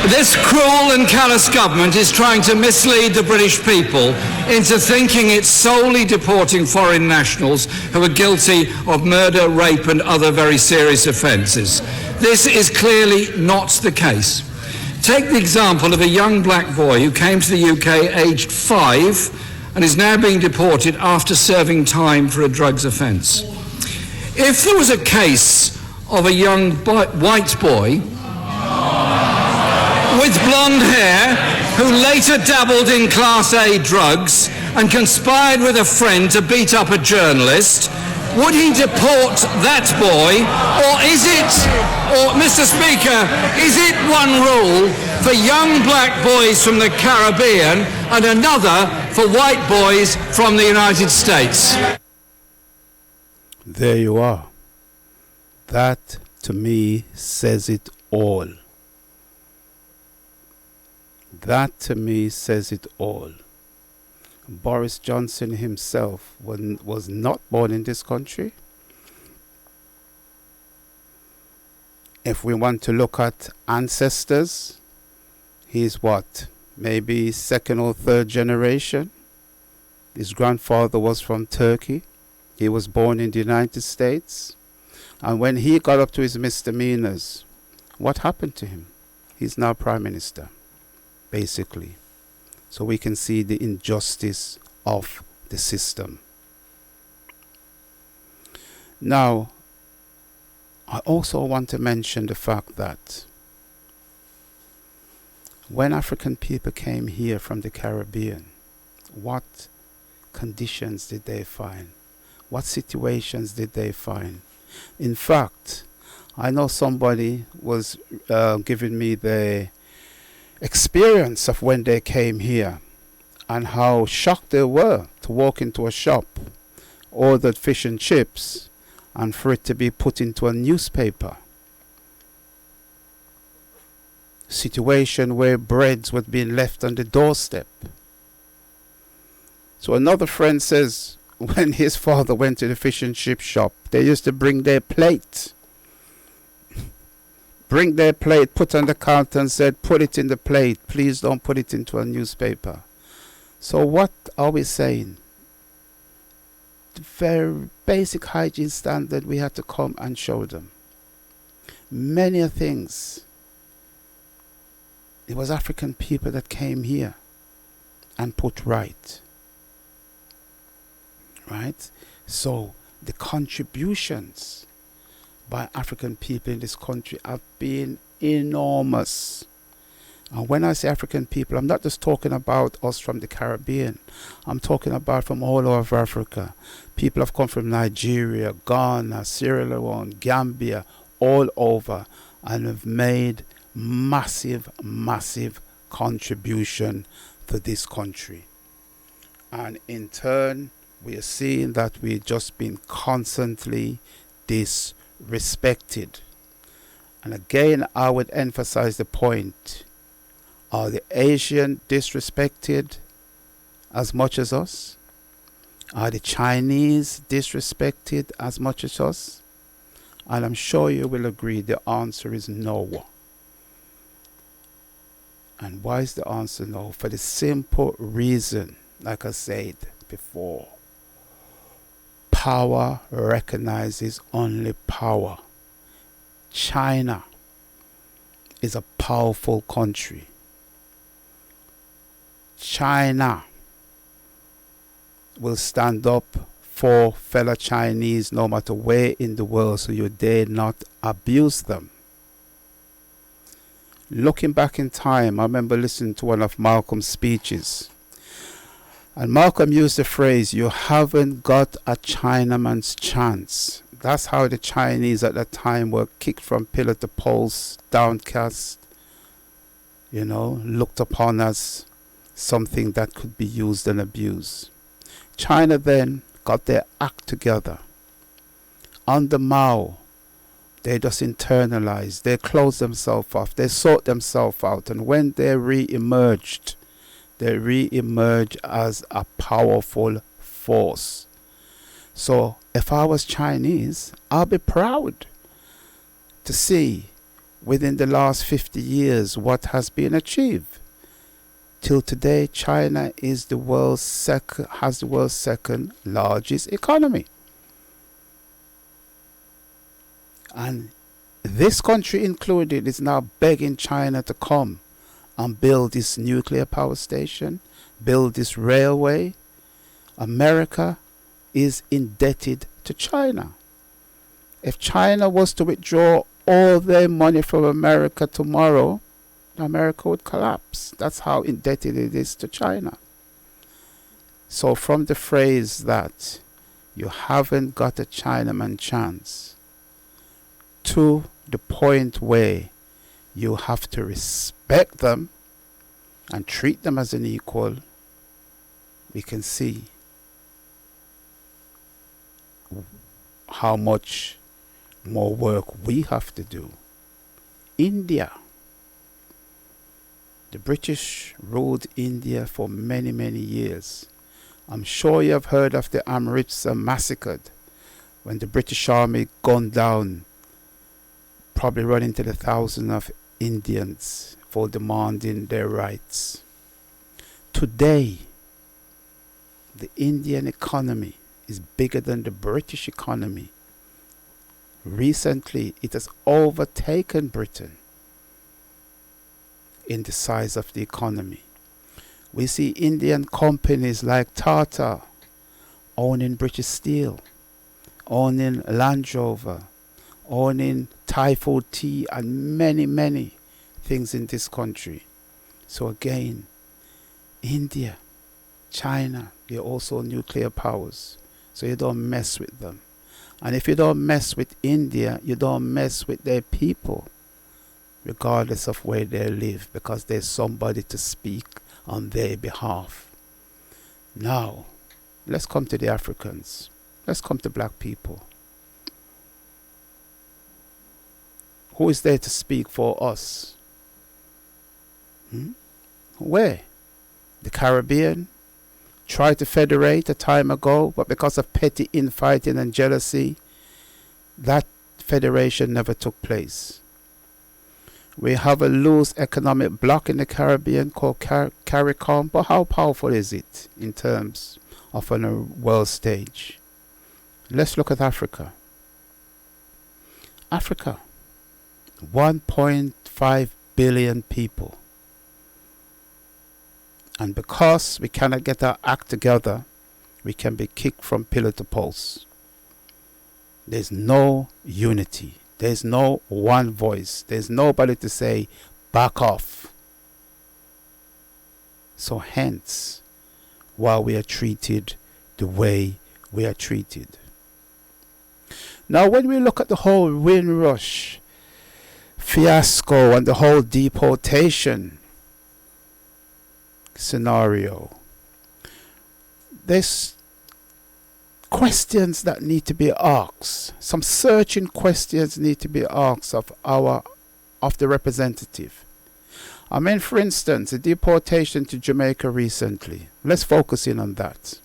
This cruel and callous government is trying to mislead the British people into thinking it's solely deporting foreign nationals who are guilty of murder, rape and other very serious offences. This is clearly not the case. Take the example of a young black boy who came to the UK aged 5 and is now being deported after serving time for a drugs offence. If there was a case of a young white boy with blonde hair who later dabbled in Class A drugs and conspired with a friend to beat up a journalist, would he deport that boy, or is it, or Mr. Speaker, is it one rule for young black boys from the Caribbean and another for white boys from the United States? There you are. That, to me, says it all. That, to me, says it all. Boris Johnson himself was not born in this country. If we want to look at ancestors, he's what? Maybe second or third generation. His grandfather was from Turkey. He was born in the United States. And when he got up to his misdemeanors, what happened to him? He's now Prime Minister, basically. So we can see the injustice of the system. Now, I also want to mention the fact that when African people came here from the Caribbean, what conditions did they find? What situations did they find? In fact, I know somebody was giving me the experience of when they came here and how shocked they were to walk into a shop, ordered fish and chips, and for it to be put into a newspaper. Situation where breads were being left on the doorstep. So another friend says when his father went to the fish and chip shop, they used to bring their plate. Bring their plate, put on the counter and said, put it in the plate. Please don't put it into a newspaper. So what are we saying? The very basic hygiene standard we had to come and show them. Many things. It was African people that came here and put right. Right? So the contributions by African people in this country have been enormous. And when I say African people, I'm not just talking about us from the Caribbean. I'm talking about from all over Africa. People have come from Nigeria, Ghana, Sierra Leone, Gambia, all over, and have made massive, massive contribution to this country. And in turn, we are seeing that we've just been constantly disrespected. And again, I would emphasize the point. Are the Asian disrespected as much as us? Are the Chinese disrespected as much as us? And I'm sure you will agree the answer is no. And why is the answer no? For the simple reason, like I said before, power recognizes only power. China is a powerful country. China will stand up for fellow Chinese no matter where in the world, so you dare not abuse them. Looking back in time, I remember listening to one of Malcolm's speeches. And Malcolm used the phrase, you haven't got a Chinaman's chance. That's how the Chinese at that time were kicked from pillar to post, downcast, looked upon as something that could be used and abused. China then got their act together. Under Mao, they just internalized, they closed themselves off, they sought themselves out, and when they re-emerged as a powerful force. So if I was Chinese, I'll be proud to see within the last 50 years what has been achieved. Till today, China is has the world's second largest economy. And this country included is now begging China to come and build this nuclear power station, build this railway. America is indebted to China. If China was to withdraw all their money from America tomorrow, America would collapse. That's how indebted it is to China. So from the phrase that You haven't got a Chinaman chance, to the point where you have to respect them and treat them as an equal. We can see how much more work we have to do. India. The British ruled India for many, many years. I'm sure you have heard of the Amritsar massacre, when the British army gunned down, probably running to the thousands of Indians for demanding their rights. Today, the Indian economy is bigger than the British economy. Recently, it has overtaken Britain in the size of the economy. We see Indian companies like Tata owning British Steel, owning Land Rover, owning Thai Food Tea, and many, many things in this country. So again, India, China, they're also nuclear powers. So you don't mess with them. And if you don't mess with India, you don't mess with their people, regardless of where they live, because there's somebody to speak on their behalf. Now, let's come to the Africans. Let's come to black people. Who is there to speak for us? Where? The Caribbean tried to federate a time ago, but because of petty infighting and jealousy, that federation never took place. We have a loose economic bloc in the Caribbean called CARICOM, but how powerful is it in terms of on a world stage? Let's look at Africa. Africa, 1.5 billion people. And because we cannot get our act together, we can be kicked from pillar to post. There's no unity. There's no one voice. There's nobody to say, back off. So hence, why we are treated the way we are treated. Now, when we look at the whole Windrush fiasco and the whole deportation scenario, there's questions that need to be asked. Some searching questions need to be asked of the representative. I mean, for instance, the deportation to Jamaica recently. Let's focus in on that.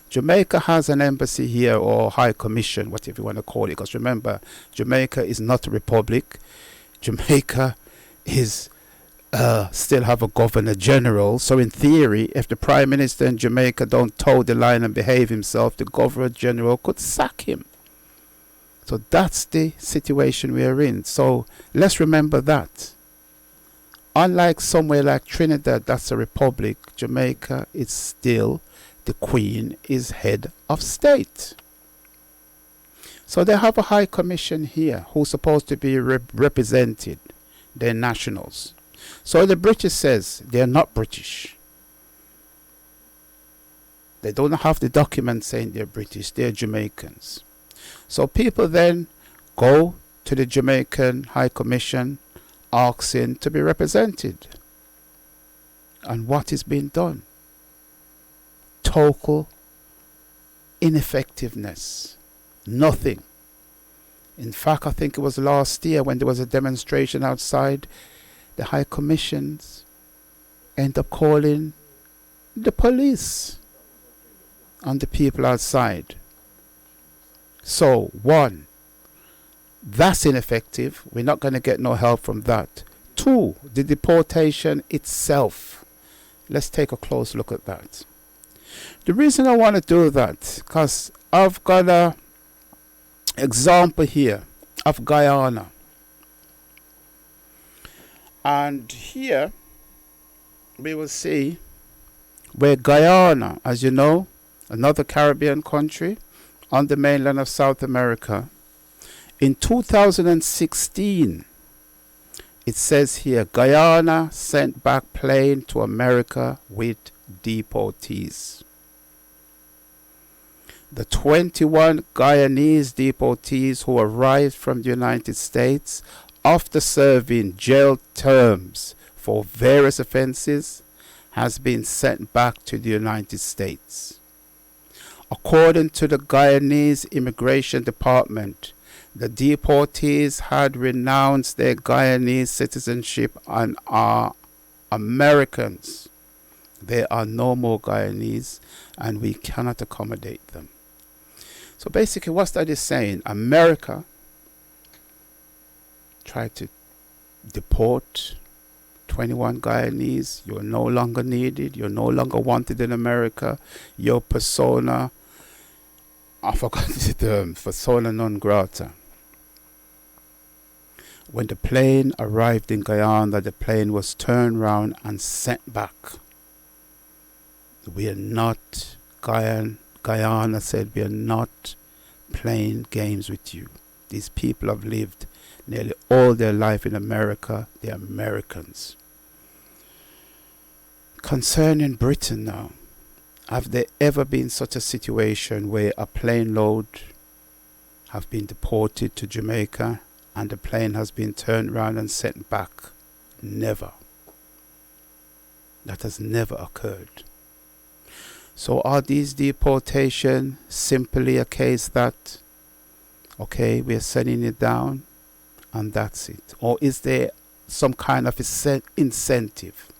Jamaica has an embassy here, or high commission, whatever you want to call it, because remember, Jamaica is not a republic. Jamaica is still have a governor general. So in theory, if the prime minister in Jamaica don't toe the line and behave himself, the governor general could sack him. So that's the situation we are in. So let's remember that. Unlike somewhere like Trinidad, that's a republic, Jamaica is still, the Queen is head of state. So they have a high commission here who's supposed to be represented, their nationals. So the British says they're not British. They don't have the document saying they're British, they're Jamaicans. So people then go to the Jamaican High Commission asking to be represented. And what is being done? Total ineffectiveness. Nothing. In fact, I think it was last year when there was a demonstration outside, the High Commissions end up calling the police on the people outside. So, one, that's ineffective. We're not going to get no help from that. Two, the deportation itself. Let's take a close look at that. The reason I want to do that, because I've got an example here of Guyana. And here we will see where Guyana, as you know, another Caribbean country on the mainland of South America, in 2016, it says here, Guyana sent back plane to America with deportees. The 21 Guyanese deportees who arrived from the United States after serving jail terms for various offenses has been sent back to the United States. According to the Guyanese Immigration Department, the deportees had renounced their Guyanese citizenship and are Americans. There are no more Guyanese and we cannot accommodate them. So basically what that is saying, America tried to deport 21 Guyanese. You're no longer needed. You're no longer wanted in America. Your persona, I forgot the term, persona non grata. When the plane arrived in Guyana, the plane was turned round and sent back. We are not, Guyana said, we are not playing games with you. These people have lived nearly all their life in America. They're Americans. Concerning Britain now, have there ever been such a situation where a plane load have been deported to Jamaica and the plane has been turned around and sent back? Never. That has never occurred. So are these deportations simply a case that, okay, we're sending it down and that's it? Or is there some kind of incentive?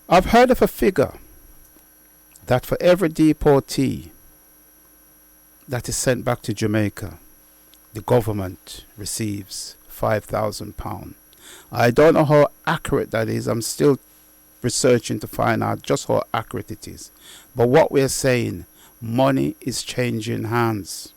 I've heard of a figure that for every deportee that is sent back to Jamaica, the government receives £5,000. I don't know how accurate that is. I'm still researching to find out just how accurate it is. But what we're saying, money is changing hands.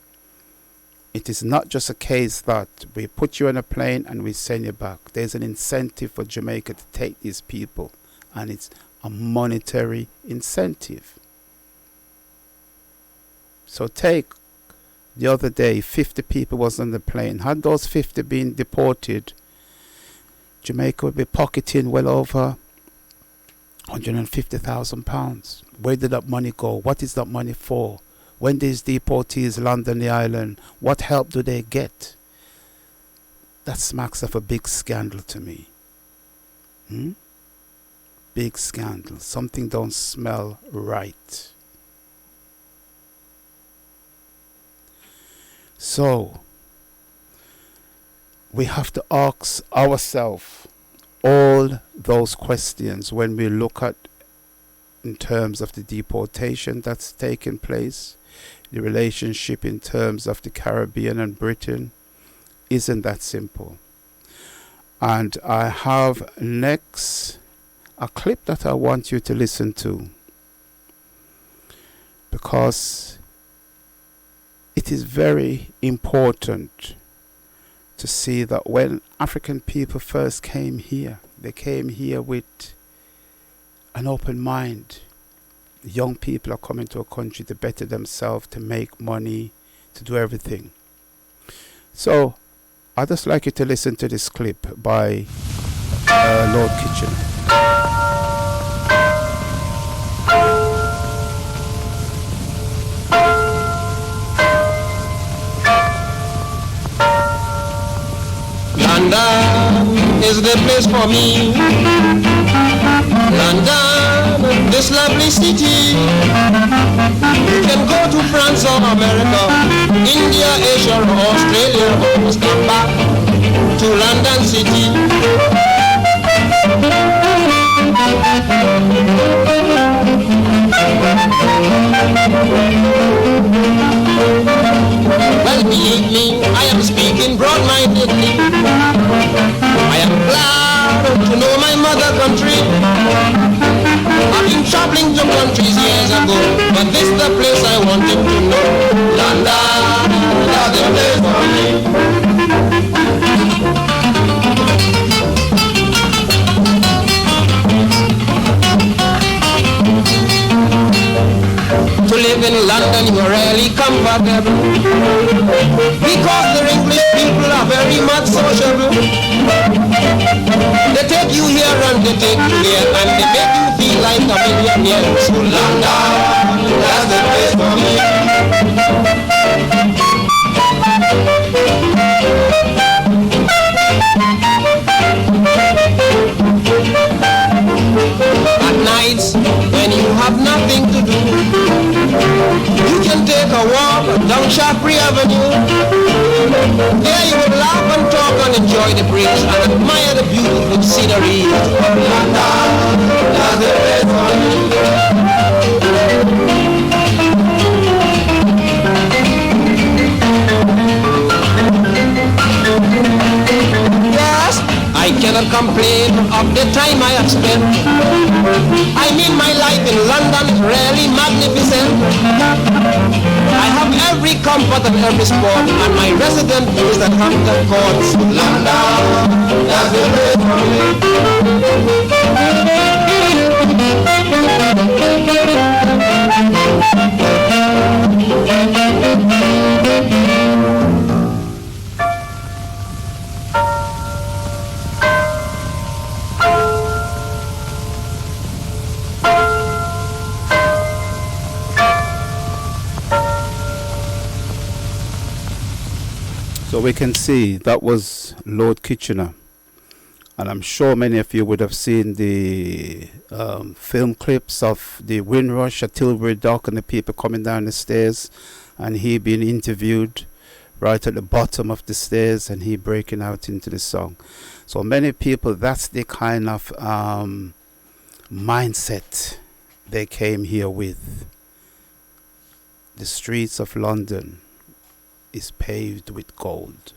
It is not just a case that we put you on a plane and we send you back. There's an incentive for Jamaica to take these people, and it's a monetary incentive. So take the other day, 50 people was on the plane. Had those 50 been deported, Jamaica would be pocketing well over £150,000. Where did that money go? What is that money for? When these deportees land on the island, what help do they get? That smacks of a big scandal to me. Big scandal. Something don't smell right. So, we have to ask ourselves all those questions when we look at in terms of the deportation that's taken place, the relationship in terms of the Caribbean and Britain. Isn't that simple? And I have next a clip that I want you to listen to, because it is very important to see that when African people first came here, they came here with an open mind. The young people are coming to a country to better themselves, to make money, to do everything. So I'd just like you to listen to this clip by Lord Kitchener. London is the place for me. London, this lovely city. You can go to France or America, India, Asia or Australia, or just come back to London City. Well, believe me, I am speaking broad-mindedly. I am glad to know my mother country. I've been traveling to countries years ago, but this is the place I wanted to know. London, that's the place for me. To live in London, you're really comfortable, because the English people are very much sociable. They take you here and they take you there, and they make you feel like a millionaire. So London, that's the place for me. the bridge and admire the beautiful scenery. London, does the best for me. Yes, I cannot complain of the time I have spent. I mean, my life in London is really magnificent. I have every comfort of every sport, and my resident is at Hampton Courts. London, that's the place for me. So we can see that was Lord Kitchener, and I'm sure many of you would have seen the film clips of the Windrush at Tilbury Dock and the people coming down the stairs and he being interviewed right at the bottom of the stairs and he breaking out into the song. So many people, that's the kind of mindset they came here with. The streets of London is paved with gold.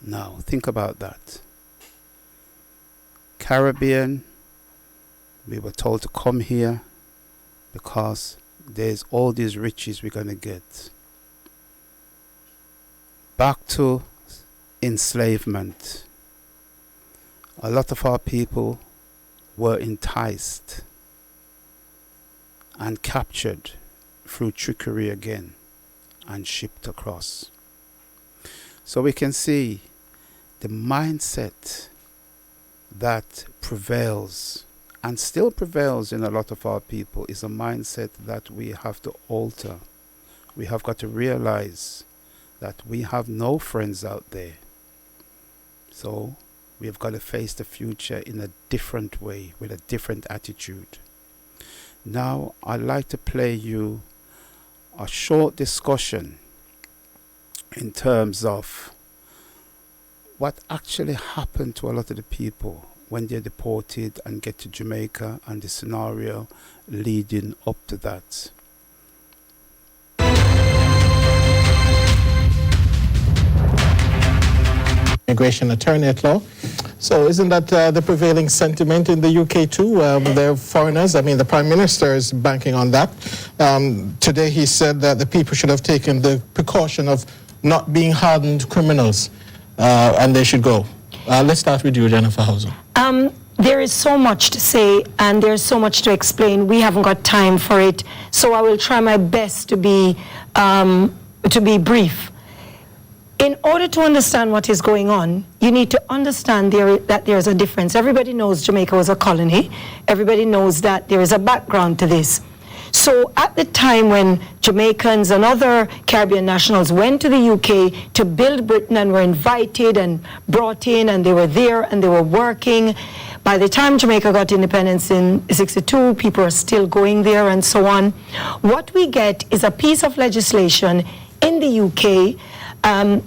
Now, think about that. Caribbean, we were told to come here because there's all these riches we're going to get. Back to enslavement. A lot of our people were enticed and captured through trickery again and shipped across. So we can see the mindset that prevails and still prevails in a lot of our people is a mindset that we have to alter. We have got to realize that we have no friends out there. So we've got to face the future in a different way, with a different attitude. Now I'd like to play you a short discussion in terms of what actually happened to a lot of the people when they're deported and get to Jamaica and the scenario leading up to that. Immigration attorney at law. So isn't that the prevailing sentiment in the UK too? They're foreigners. I mean, the Prime Minister is banking on that. Today he said that the people should have taken the precaution of not being hardened criminals and they should go. Let's start with you, Jennifer Hauser. There is so much to say and there's so much to explain. We haven't got time for it. So I will try my best to be brief. In order to understand what is going on, you need to understand that there's a difference. Everybody knows Jamaica was a colony. Everybody knows that there is a background to this. So at the time when Jamaicans and other Caribbean nationals went to the UK to build Britain and were invited and brought in and they were there and they were working, by the time Jamaica got independence in 1962, people are still going there and so on. What we get is a piece of legislation in the UK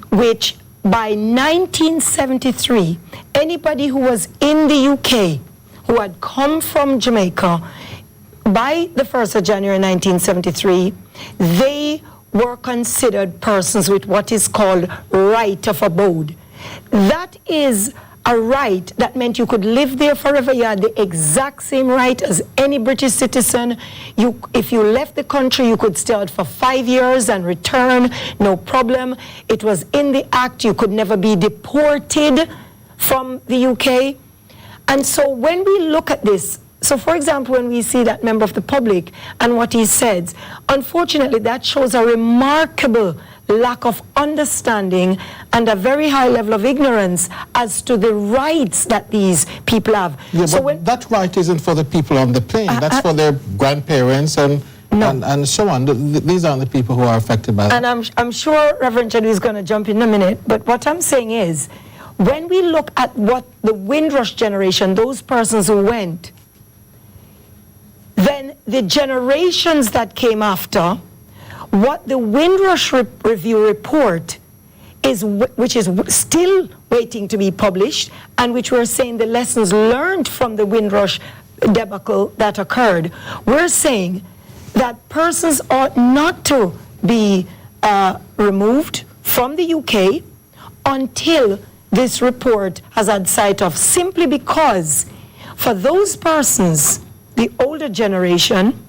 which by 1973, anybody who was in the UK who had come from Jamaica, by the 1st of January 1973, they were considered persons with what is called right of abode. That is a right that meant you could live there forever. You had the exact same right as any British citizen. If you left the country, you could stay out for 5 years and return, no problem. It was in the act. You could never be deported from the UK. And so when we look at this, so for example, when we see that member of the public and what he said, unfortunately that shows a remarkable lack of understanding and a very high level of ignorance as to the rights that these people have. Yeah, so but that right isn't for the people on the plane. That's for their grandparents and so on. These aren't the people who are affected by that. And I'm sure Reverend Jenny is going to jump in a minute, but what I'm saying is, when we look at what the Windrush generation, those persons who went, then the generations that came after, what the Windrush Review report which is still waiting to be published, and which we're saying the lessons learned from the Windrush debacle that occurred, we're saying that persons ought not to be removed from the UK until this report has had sight of, simply because for those persons, the older generation,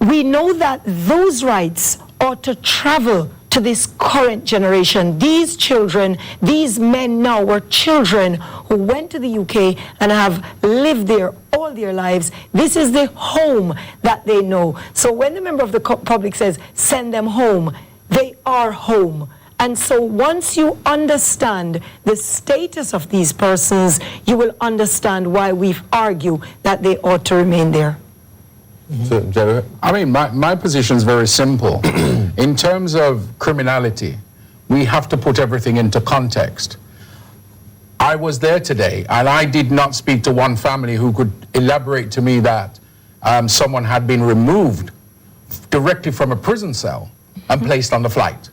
we know that those rights ought to travel to this current generation. These children, these men now were children who went to the UK and have lived there all their lives. This is the home that they know. So when the member of the public says, send them home, they are home. And so once you understand the status of these persons, you will understand why we've argued that they ought to remain there. So, I mean, my position is very simple. In terms of criminality, we have to put everything into context. I was there today, and I did not speak to one family who could elaborate to me that someone had been removed directly from a prison cell and placed on the flight.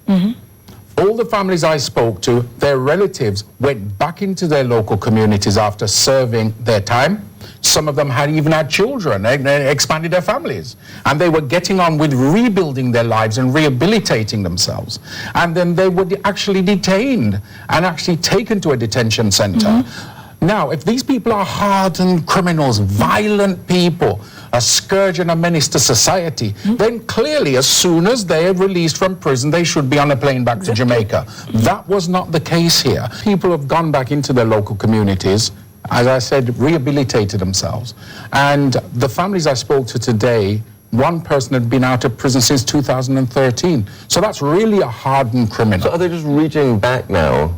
All the families I spoke to, their relatives went back into their local communities after serving their time. Some of them had even had children, expanded their families. And they were getting on with rebuilding their lives and rehabilitating themselves. And then they were actually detained and actually taken to a detention center. Now, if these people are hardened criminals, violent people, a scourge and a menace to society, then clearly as soon as they are released from prison, they should be on a plane back to Jamaica. That was not the case here. People have gone back into their local communities, as I said, rehabilitated themselves. And the families I spoke to today, one person had been out of prison since 2013. So that's really a hardened criminal. So are they just reaching back now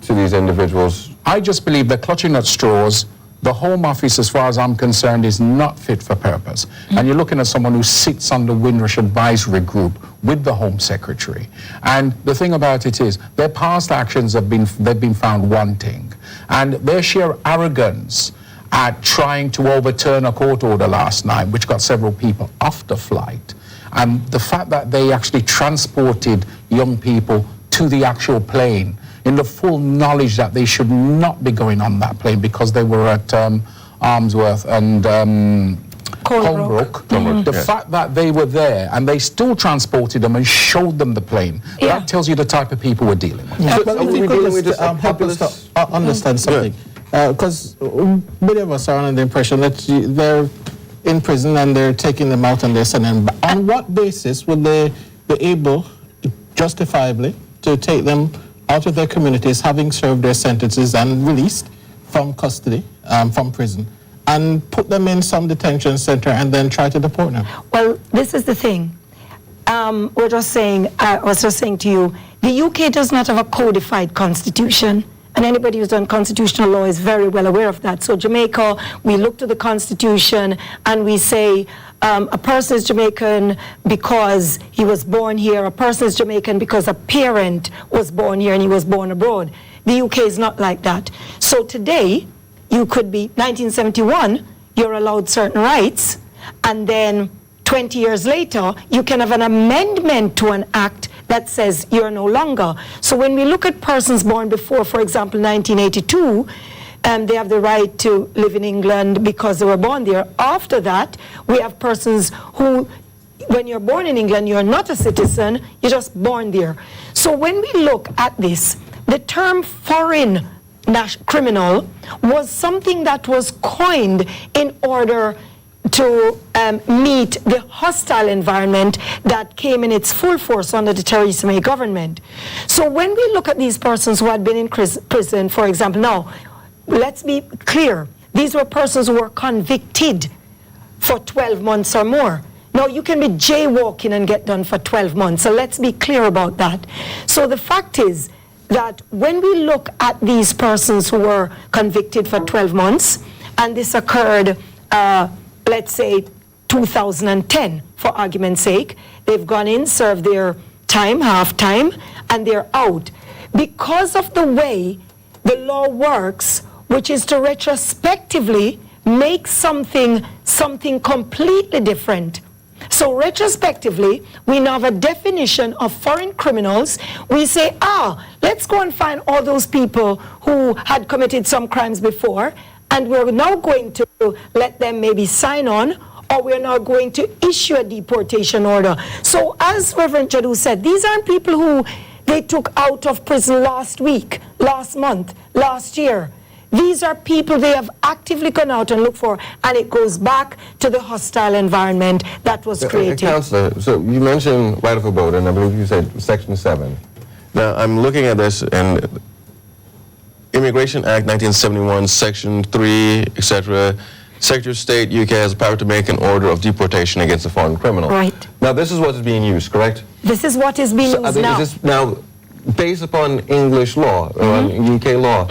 to these individuals? I just believe they're clutching at straws. The Home Office, as far as I'm concerned, is not fit for purpose. And you're looking at someone who sits on the Windrush Advisory Group with the Home Secretary. And the thing about it is, their past actions they've been found wanting. And their sheer arrogance at trying to overturn a court order last night, which got several people off the flight, and the fact that they actually transported young people to the actual plane in the full knowledge that they should not be going on that plane because they were at Armsworth and Colebrook. The fact that they were there and they still transported them and showed them the plane, that tells you the type of people we're dealing with. But if you could just help us to understand something. Because many of us are under the impression that they're in prison and they're taking them out and they're sending them back. On what basis would they be able, justifiably, to take them out of their communities, having served their sentences and released from custody, from prison, and put them in some detention center and then try to deport them? Well, this is the thing. I was just saying to you, the UK does not have a codified constitution. And anybody who's done constitutional law is very well aware of that. So Jamaica, we look to the Constitution and we say a person is Jamaican because he was born here. A person is Jamaican because a parent was born here and he was born abroad. The UK is not like that. So today, you could be, 1971, you're allowed certain rights, and then 20 years later, you can have an amendment to an act that says you're no longer. So when we look at persons born before, for example, 1982, they have the right to live in England because they were born there. After that, we have persons who, when you're born in England, you're not a citizen, you're just born there. So when we look at this, the term foreign criminal was something that was coined in order to meet the hostile environment that came in its full force under the Theresa May government. So when we look at these persons who had been in prison, for example, now, let's be clear, these were persons who were convicted for 12 months or more. Now, you can be jaywalking and get done for 12 months, so let's be clear about that. So the fact is that when we look at these persons who were convicted for 12 months, and this occurred, let's say 2010, for argument's sake, they've gone in, served their time, half time, and they're out. Because of the way the law works, which is to retrospectively make something completely different. So retrospectively, we now have a definition of foreign criminals. We say, let's go and find all those people who had committed some crimes before, and we're now going to let them maybe sign on, or we're now going to issue a deportation order. So as Reverend Jadu said, these aren't people who they took out of prison last week, last month, last year. These are people they have actively gone out and looked for, and it goes back to the hostile environment that was created. Councillor, so you mentioned right of abode, and I believe you said Section 7. Now, I'm looking at this, and Immigration Act 1971, Section 3, etc., Secretary of State, UK has the power to make an order of deportation against a foreign criminal. Right. Now, this is what is being used, correct? This is what is being used now. Is this now, based upon English law, or UK law,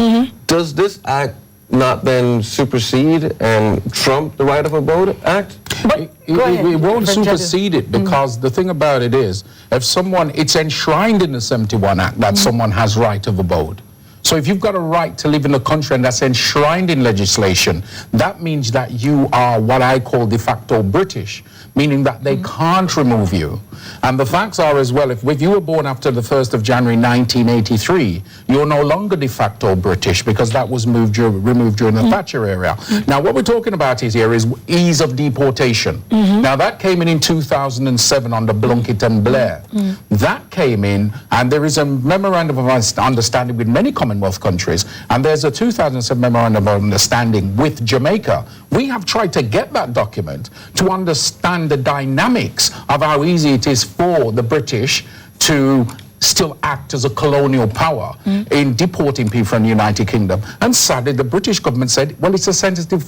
does this act not then supersede and trump the Right of Abode Act? It won't supersede it, because the thing about it is, if someone, it's enshrined in the 71 Act that someone has right of abode. So if you've got a right to live in the country and that's enshrined in legislation, that means that you are what I call de facto British, meaning that they can't remove you. And the facts are as well, if you were born after the 1st of January 1983, you're no longer de facto British, because that was removed during the Thatcher era. Now what we're talking about here is ease of deportation. Now that came in 2007 under Blunkett and Blair. That came in, and there is a memorandum of understanding with many Commonwealth countries, and there's a 2007 memorandum of understanding with Jamaica. We have tried to get that document to understand the dynamics of how easy it is for the British to still act as a colonial power in deporting people from the United Kingdom. And sadly, the British government said, well, it's a sensitive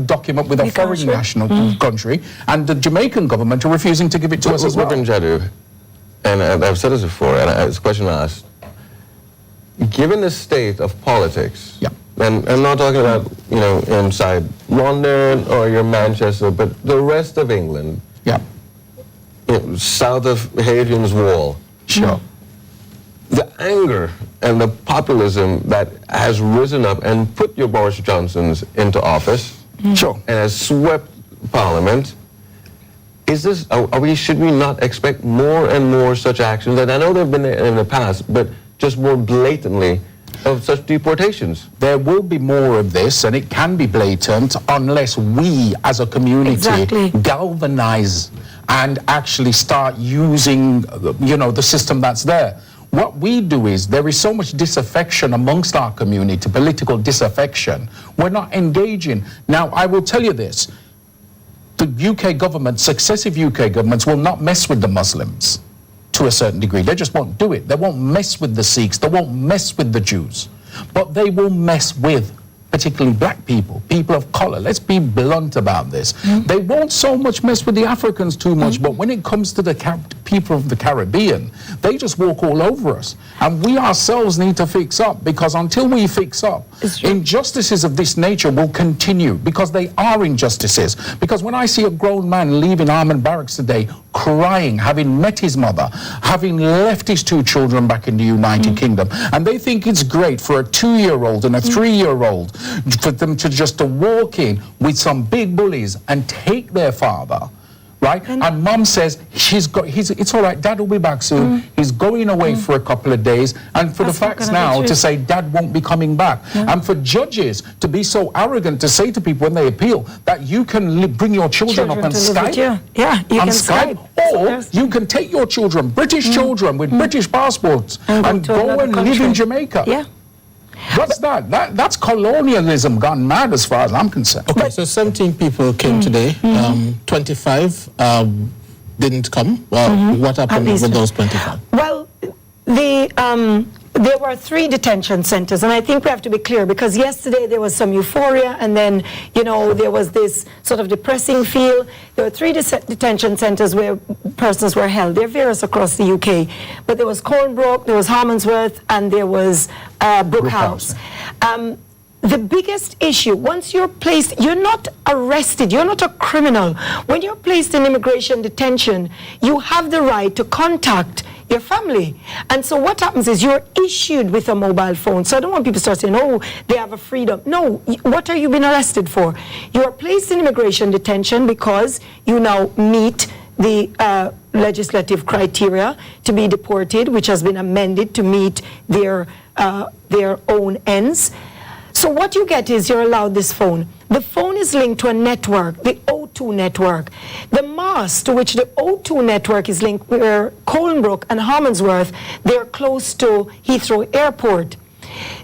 document with a foreign national country, and the Jamaican government are refusing to give it to us as well. Reverend Jadu, and I've said this before, and it's a question I asked, given the state of politics, and I'm not talking about, inside London or your Manchester, but the rest of England, south of Hadrian's Wall. Sure. The anger and the populism that has risen up and put your Boris Johnsons into office, sure, and has swept Parliament. Is this? Should we not expect more and more such actions? And I know they've been in the past, but just more blatantly of such deportations. There will be more of this, and it can be blatant unless we as a community galvanize and actually start using, the system that's there. What we do is, there is so much disaffection amongst our community, political disaffection. We're not engaging. Now, I will tell you this. The UK government, successive UK governments, will not mess with the Muslims to a certain degree. They just won't do it. They won't mess with the Sikhs. They won't mess with the Jews. But they will mess with particularly black people, people of color. Let's be blunt about this. They won't so much mess with the Africans too much, but when it comes to the people of the Caribbean, they just walk all over us. And we ourselves need to fix up, because until we fix up, injustices of this nature will continue, because they are injustices. Because when I see a grown man leaving Armand Barracks today, crying, having met his mother, having left his 2 children back in the United Kingdom, and they think it's great for a 2-year-old and a 3-year-old for them to just walk in with some big bullies and take their father, right? And mum says, it's all right, dad will be back soon. He's going away for a couple of days. And for the facts now to say dad won't be coming back. And for judges to be so arrogant to say to people when they appeal that you can bring your children up on Skype. You can Skype. Or you can take your children, British children with British passports, and go and live in Jamaica. What's that? That's colonialism gone mad as far as I'm concerned. Okay, so 17 people came today. 25 didn't come. Well, what happened with those 25? Well, there were 3 detention centers, and I think we have to be clear, because yesterday there was some euphoria, and then, there was this sort of depressing feel. There were 3 detention centers where persons were held. They're various across the UK, but there was Colnbrook, there was Harmondsworth, and there was Brook House. The biggest issue, once you're placed, you're not arrested, you're not a criminal. When you're placed in immigration detention, you have the right to contact your family. And so what happens is you're issued with a mobile phone. So I don't want people to start saying, oh, they have a freedom. No, what are you being arrested for? You are placed in immigration detention because you now meet the legislative criteria to be deported, which has been amended to meet their own ends. So what you get is you're allowed this phone. The phone is linked to a network, the O2 network. The mast to which the O2 network is linked, where Colenbrook and Harmondsworth, they're close to Heathrow Airport.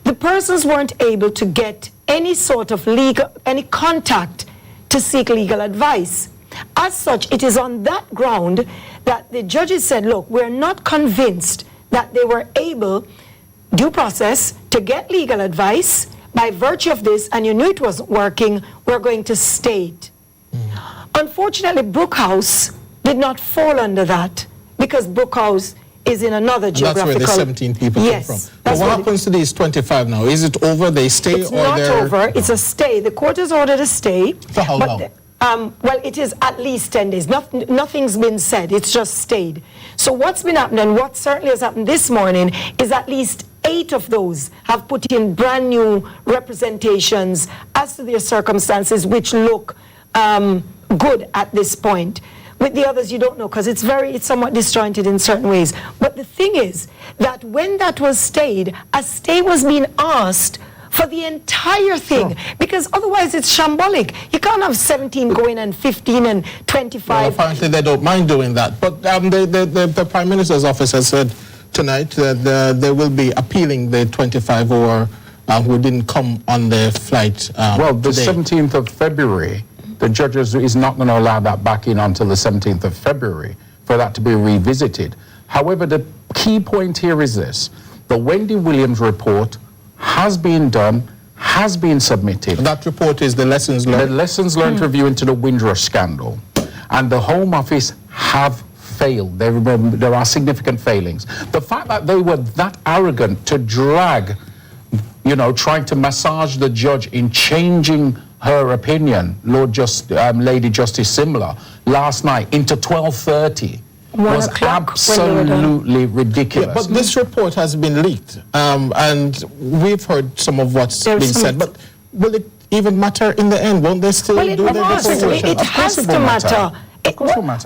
The persons weren't able to get any sort of any contact to seek legal advice. As such, it is on that ground that the judges said, look, we're not convinced that they were able, due process, to get legal advice. By virtue of this, and you knew it wasn't working, we're going to stay it. Unfortunately, Brookhouse did not fall under that, because Brookhouse is in another geographical... That's where the 17 people came from. But what happens to these 25 now? Is it over? They stay, it's not over. It's a stay. The court has ordered a stay. For how long? Well, it is at least 10 days. Nothing's been said. It's just stayed. So what's been happening, and what certainly has happened this morning, is at least 8 of those have put in brand new representations as to their circumstances, which look good at this point. With the others, you don't know, because it's somewhat disjointed in certain ways. But the thing is that when that was stayed, a stay was being asked for the entire thing, because otherwise it's shambolic. You can't have 17 going and 15 and 25. Well, apparently they don't mind doing that. But the Prime Minister's office has said tonight that they will be appealing the 25 who didn't come on the flight well, the today. 17th of February, the judges is not going to allow that back in until the 17th of February for that to be revisited. However, the key point here is this. The Wendy Williams report has been done, has been submitted. And that report is the lessons learned? The lessons learned review into the Windrush scandal. And the Home Office have failed. There are significant failings. The fact that they were that arrogant to drag, trying to massage the judge in changing her opinion, Lady Justice Simler, last night into 12:30 was absolutely ridiculous. Yeah, but this report has been leaked, and we've heard some of what's been said. But will it even matter in the end? Won't they still do the deportation? It has to matter.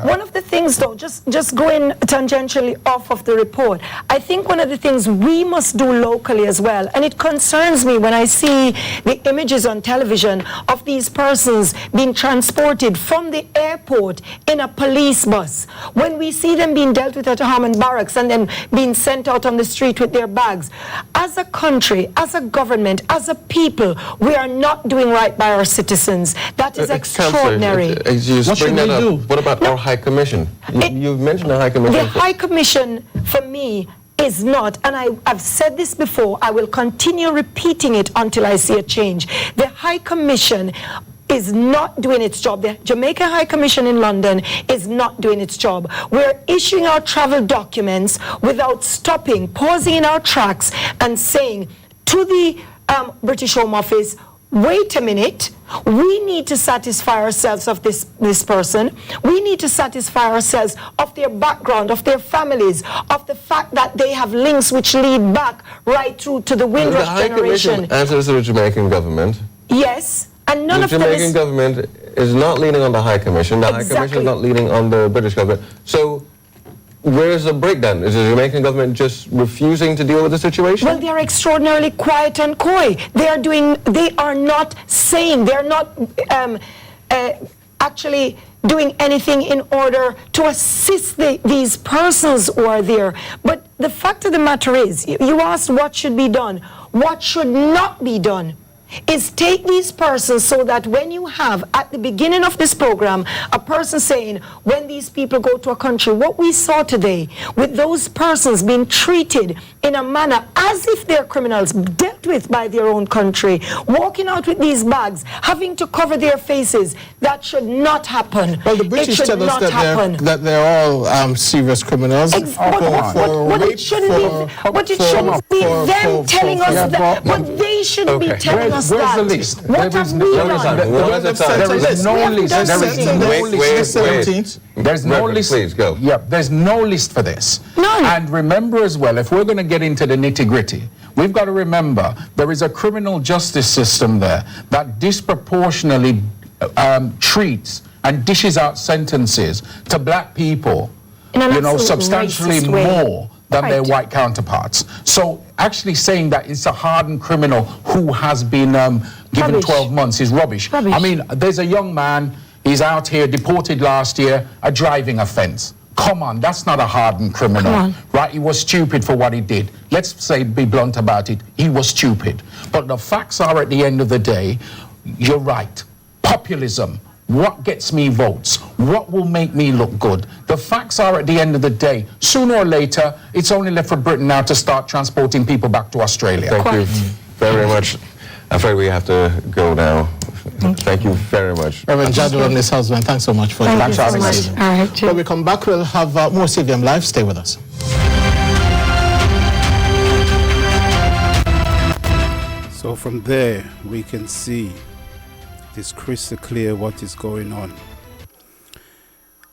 One of the things, though, just going tangentially off of the report, I think one of the things we must do locally as well, and it concerns me when I see the images on television of these persons being transported from the airport in a police bus, when we see them being dealt with at Harmon Barracks and then being sent out on the street with their bags. As a country, as a government, as a people, we are not doing right by our citizens. That is extraordinary. What should we do? What about our High Commission? You've mentioned the High Commission. The High Commission, for me, is not, and I've said this before, I will continue repeating it until I see a change. The High Commission is not doing its job. The Jamaica High Commission in London is not doing its job. We're issuing our travel documents without stopping, pausing in our tracks and saying to the British Home Office, wait a minute, we need to satisfy ourselves of this person. We need to satisfy ourselves of their background, of their families, of the fact that they have links which lead back right through to the Windrush generation. The High Commission answers to the Jamaican government. Yes, and none of them is... The Jamaican government is not leaning on the High Commission. The High Commission is not leaning on the British government. So where's the breakdown? Is the Jamaican government just refusing to deal with the situation? Well, they are extraordinarily quiet and coy. They are not saying, they're not actually doing anything in order to assist these persons who are there. But the fact of the matter is, you asked what should be done. What should not be done is take these persons so that when you have, at the beginning of this program, a person saying, when these people go to a country, what we saw today, with those persons being treated in a manner as if they're criminals, dealt with by their own country, walking out with these bags, having to cover their faces, that should not happen. Well, the British tell us that they're all serious criminals. But it shouldn't be them telling us that, but they should be telling us Where's that. the list? What have we done? There is no list. There's no list. Please go. Yeah, there's no list for this. None. And remember as well, if we're going to get into the nitty-gritty, we've got to remember there is a criminal justice system there that disproportionately treats and dishes out sentences to black people, substantially more than their white counterparts. So actually saying that it's a hardened criminal who has been given 12 months is rubbish. I mean, there's a young man, he's out here deported last year, a driving offense. Come on, that's not a hardened criminal, right? He was stupid for what he did. Let's say, be blunt about it, he was stupid. But the facts are, at the end of the day, you're right. Populism, what gets me votes? What will make me look good? The facts are, at the end of the day, sooner or later, it's only left for Britain now to start transporting people back to Australia. Thank you very much. I'm afraid we have to go now. Thank you very much. Reverend Jadu and Ms. Husband, thanks so much for Thank you so much. All right, when we come back, we'll have more CVM Live. Stay with us. So from there, we can see it is crystal clear what is going on.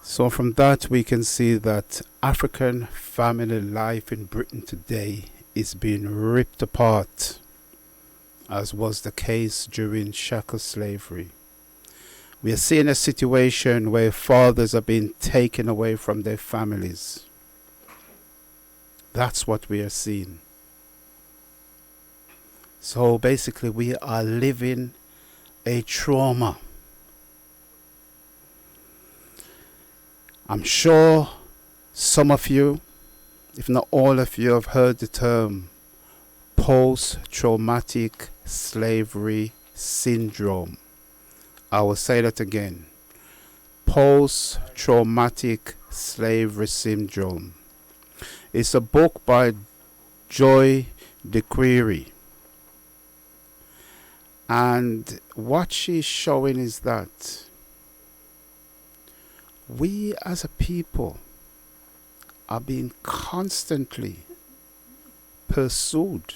So from that, we can see that African family life in Britain today is being ripped apart, as was the case during chattel slavery. We are seeing a situation where fathers are being taken away from their families. That's what we are seeing. So basically, we are living a trauma. I'm sure some of you, if not all of you, have heard the term post-traumatic slavery syndrome. I will say that again. Post-traumatic slavery syndrome. It's a book by Joy DeQuery. And what she's showing is that we as a people are being constantly pursued,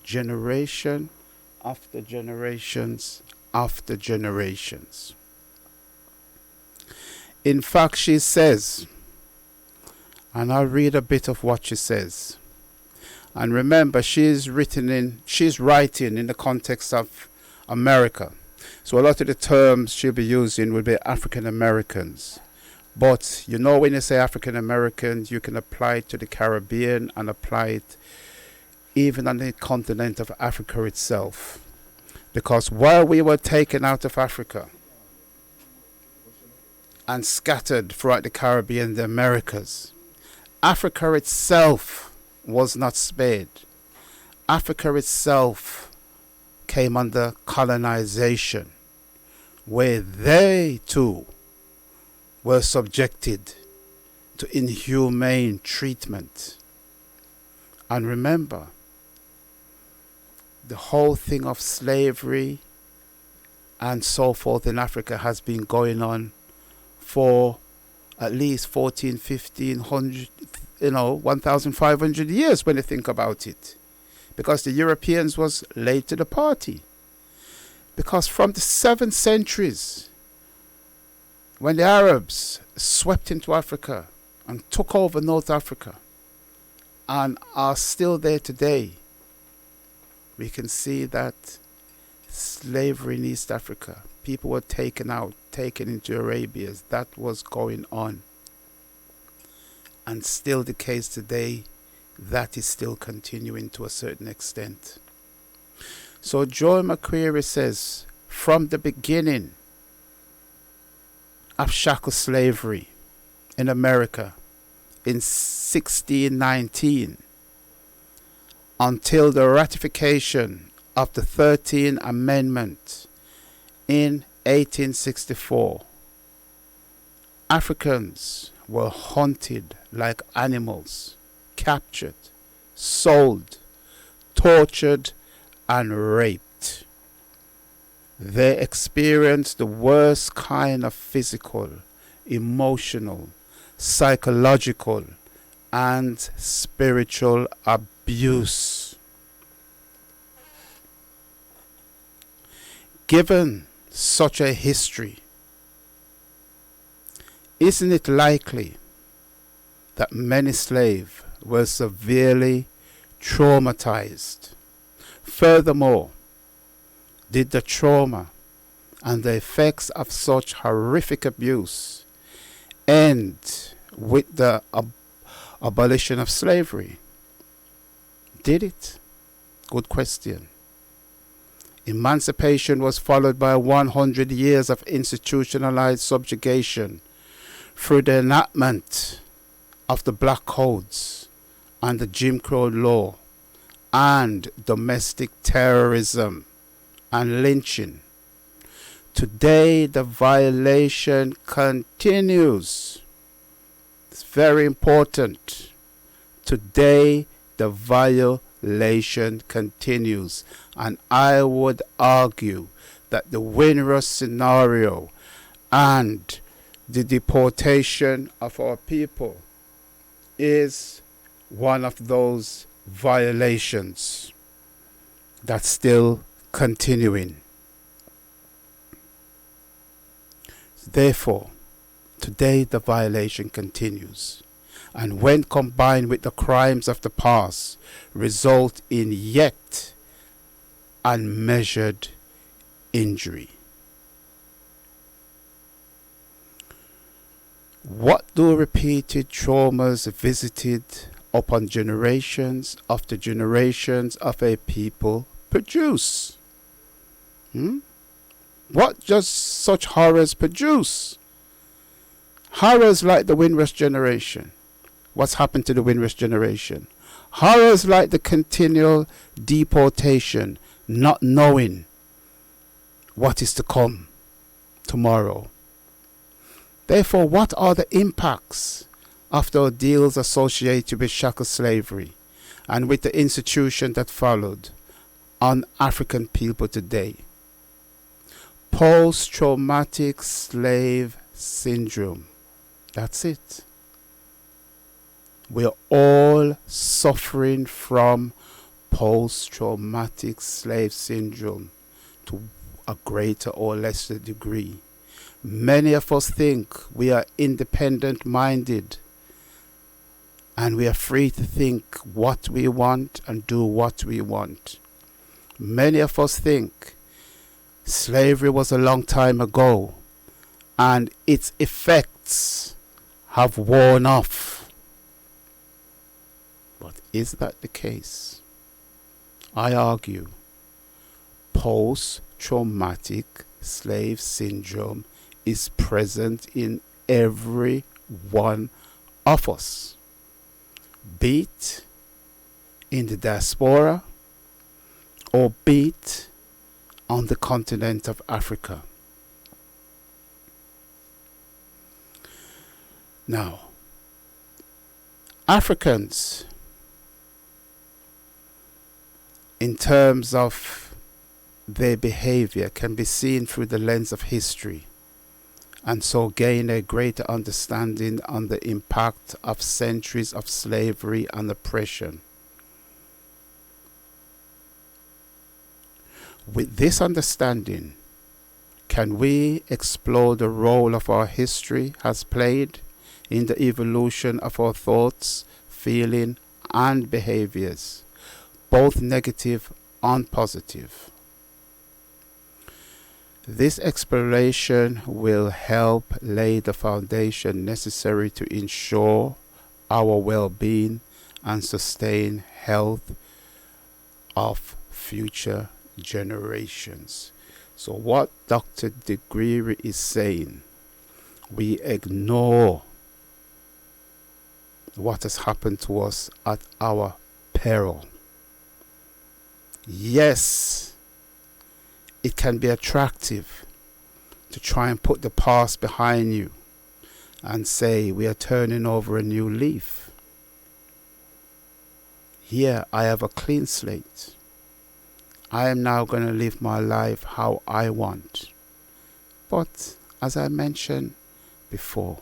generation after generations after generations. In fact, she says, and I'll read a bit of what she says. And remember, she's writing in the context of America. So a lot of the terms she'll be using will be African Americans. But you know, when you say African Americans, you can apply it to the Caribbean and apply it even on the continent of Africa itself. Because while we were taken out of Africa and scattered throughout the Caribbean, the Americas, Africa itself was not spared. Africa itself came under colonization, where they too were subjected to inhumane treatment. And remember, the whole thing of slavery and so forth in Africa has been going on for at least 1,500, 1,500 years when you think about it. Because the Europeans was late to the party. Because from the 7th centuries, when the Arabs swept into Africa and took over North Africa and are still there today, we can see that slavery in East Africa, people were taken into Arabia. That was going on. And still the case today, that is still continuing to a certain extent. So Joy McCreary says, from the beginning of chattel slavery in America in 1619 until the ratification of the 13th Amendment in 1864, Africans were hunted like animals, captured, sold, tortured, and raped. They experienced the worst kind of physical, emotional, psychological, and spiritual abuse. Given such a history, isn't it likely that many slaves were severely traumatized? Furthermore, did the trauma and the effects of such horrific abuse end with the abolition of slavery? Did it? Good question. Emancipation was followed by 100 years of institutionalized subjugation through the enactment of the Black Codes and the Jim Crow law and domestic terrorism and lynching. Today the violation continues. It's very important. Today the violation continues, and I would argue that the Windrush scenario and the deportation of our people is one of those violations that's still continuing. Therefore, today the violation continues, and when combined with the crimes of the past, result in yet unmeasured injury. What do repeated traumas visited upon generations after generations of a people produce? What does such horrors produce? Horrors like the Windrush generation. What's happened to the Windrush generation? Horrors like the continual deportation, not knowing what is to come tomorrow. Therefore, what are the impacts of the ordeals associated with chattel slavery and with the institution that followed on African people today? Post-traumatic slave syndrome. That's it. We're all suffering from post-traumatic slave syndrome to a greater or lesser degree. Many of us think we are independent-minded and we are free to think what we want and do what we want. Many of us think slavery was a long time ago and its effects have worn off. But is that the case? I argue post-traumatic slave syndrome is present in every one of us, be it in the diaspora or be it on the continent of Africa. Now, Africans, in terms of their behavior, can be seen through the lens of history, and so gain a greater understanding on the impact of centuries of slavery and oppression. With this understanding, can we explore the role of our history has played in the evolution of our thoughts, feelings, and behaviors, both negative and positive? This exploration will help lay the foundation necessary to ensure our well-being and sustain health of future generations. So what Dr. DeGreary is saying, we ignore what has happened to us at our peril. Yes, it can be attractive to try and put the past behind you and say we are turning over a new leaf. Here I have a clean slate. I am now going to live my life how I want. But as I mentioned before,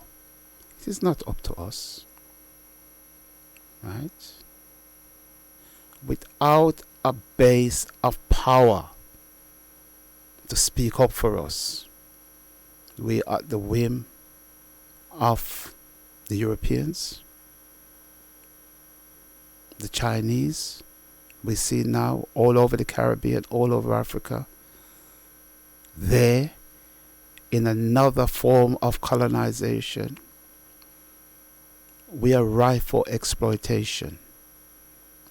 it is not up to us. Right? Without a base of power to speak up for us, we are at the whim of the Europeans, the Chinese. We see now all over the Caribbean, all over Africa. There in another form of colonization. We are ripe for exploitation.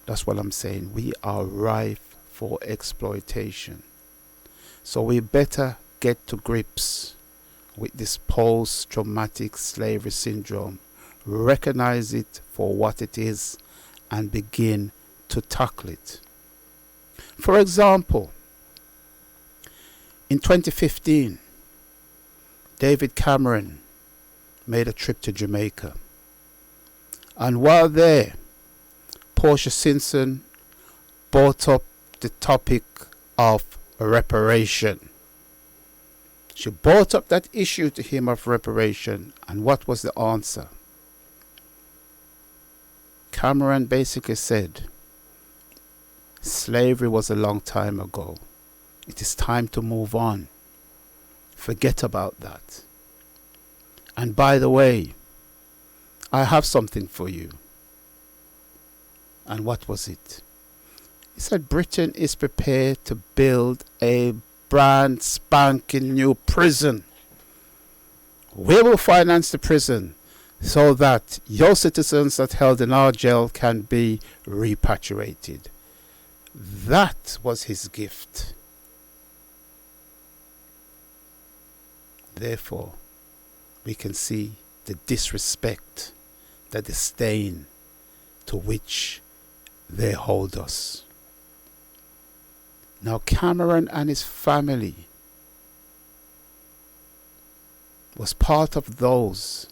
That's what I'm saying. We are ripe for exploitation. So we better get to grips with this post-traumatic slavery syndrome, recognize it for what it is, and begin to tackle it. For example, in 2015, David Cameron made a trip to Jamaica. And while there, Portia Simpson brought up the topic of reparation. She brought up that issue to him of reparation, and what was the answer? Cameron basically said, slavery was a long time ago. It is time to move on. Forget about that. And by the way, I have something for you. And what was it? He said Britain is prepared to build a brand spanking new prison. We will finance the prison so that your citizens that held in our jail can be repatriated. That was his gift. Therefore, we can see the disrespect, the disdain to which they hold us. Now, Cameron and his family was part of those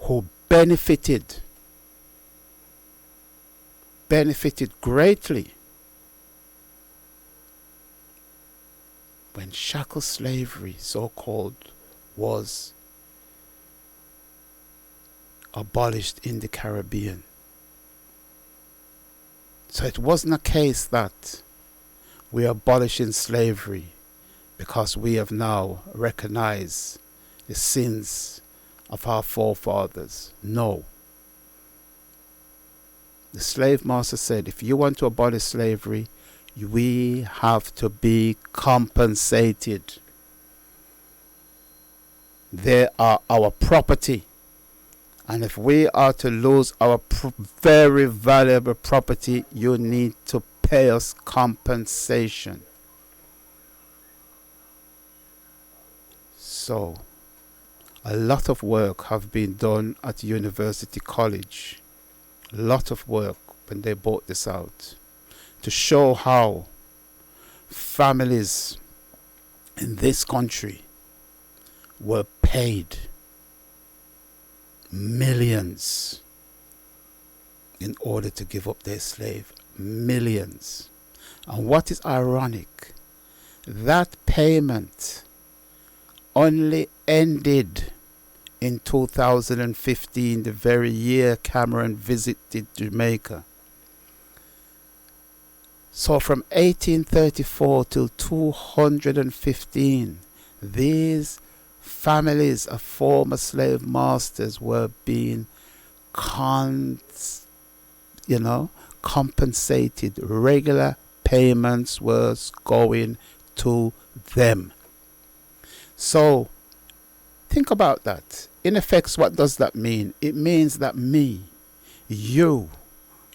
who benefited greatly when chattel slavery, so-called, was abolished in the Caribbean. So it wasn't a case that we are abolishing slavery because we have now recognized the sins of our forefathers. No. The slave master said, if you want to abolish slavery, we have to be compensated. They are our property. And if we are to lose our very valuable property, you need to pay us compensation. So, a lot of work have been done at University College. A lot of work when they brought this out to show how families in this country were paid millions in order to give up their slave. Millions. And what is ironic, that payment only ended in 2015, the very year Cameron visited Jamaica. So from 1834 till 215, these families of former slave masters were being compensated. Regular payments was going to them. So think about that. In effect, what does that mean? It means that me, you,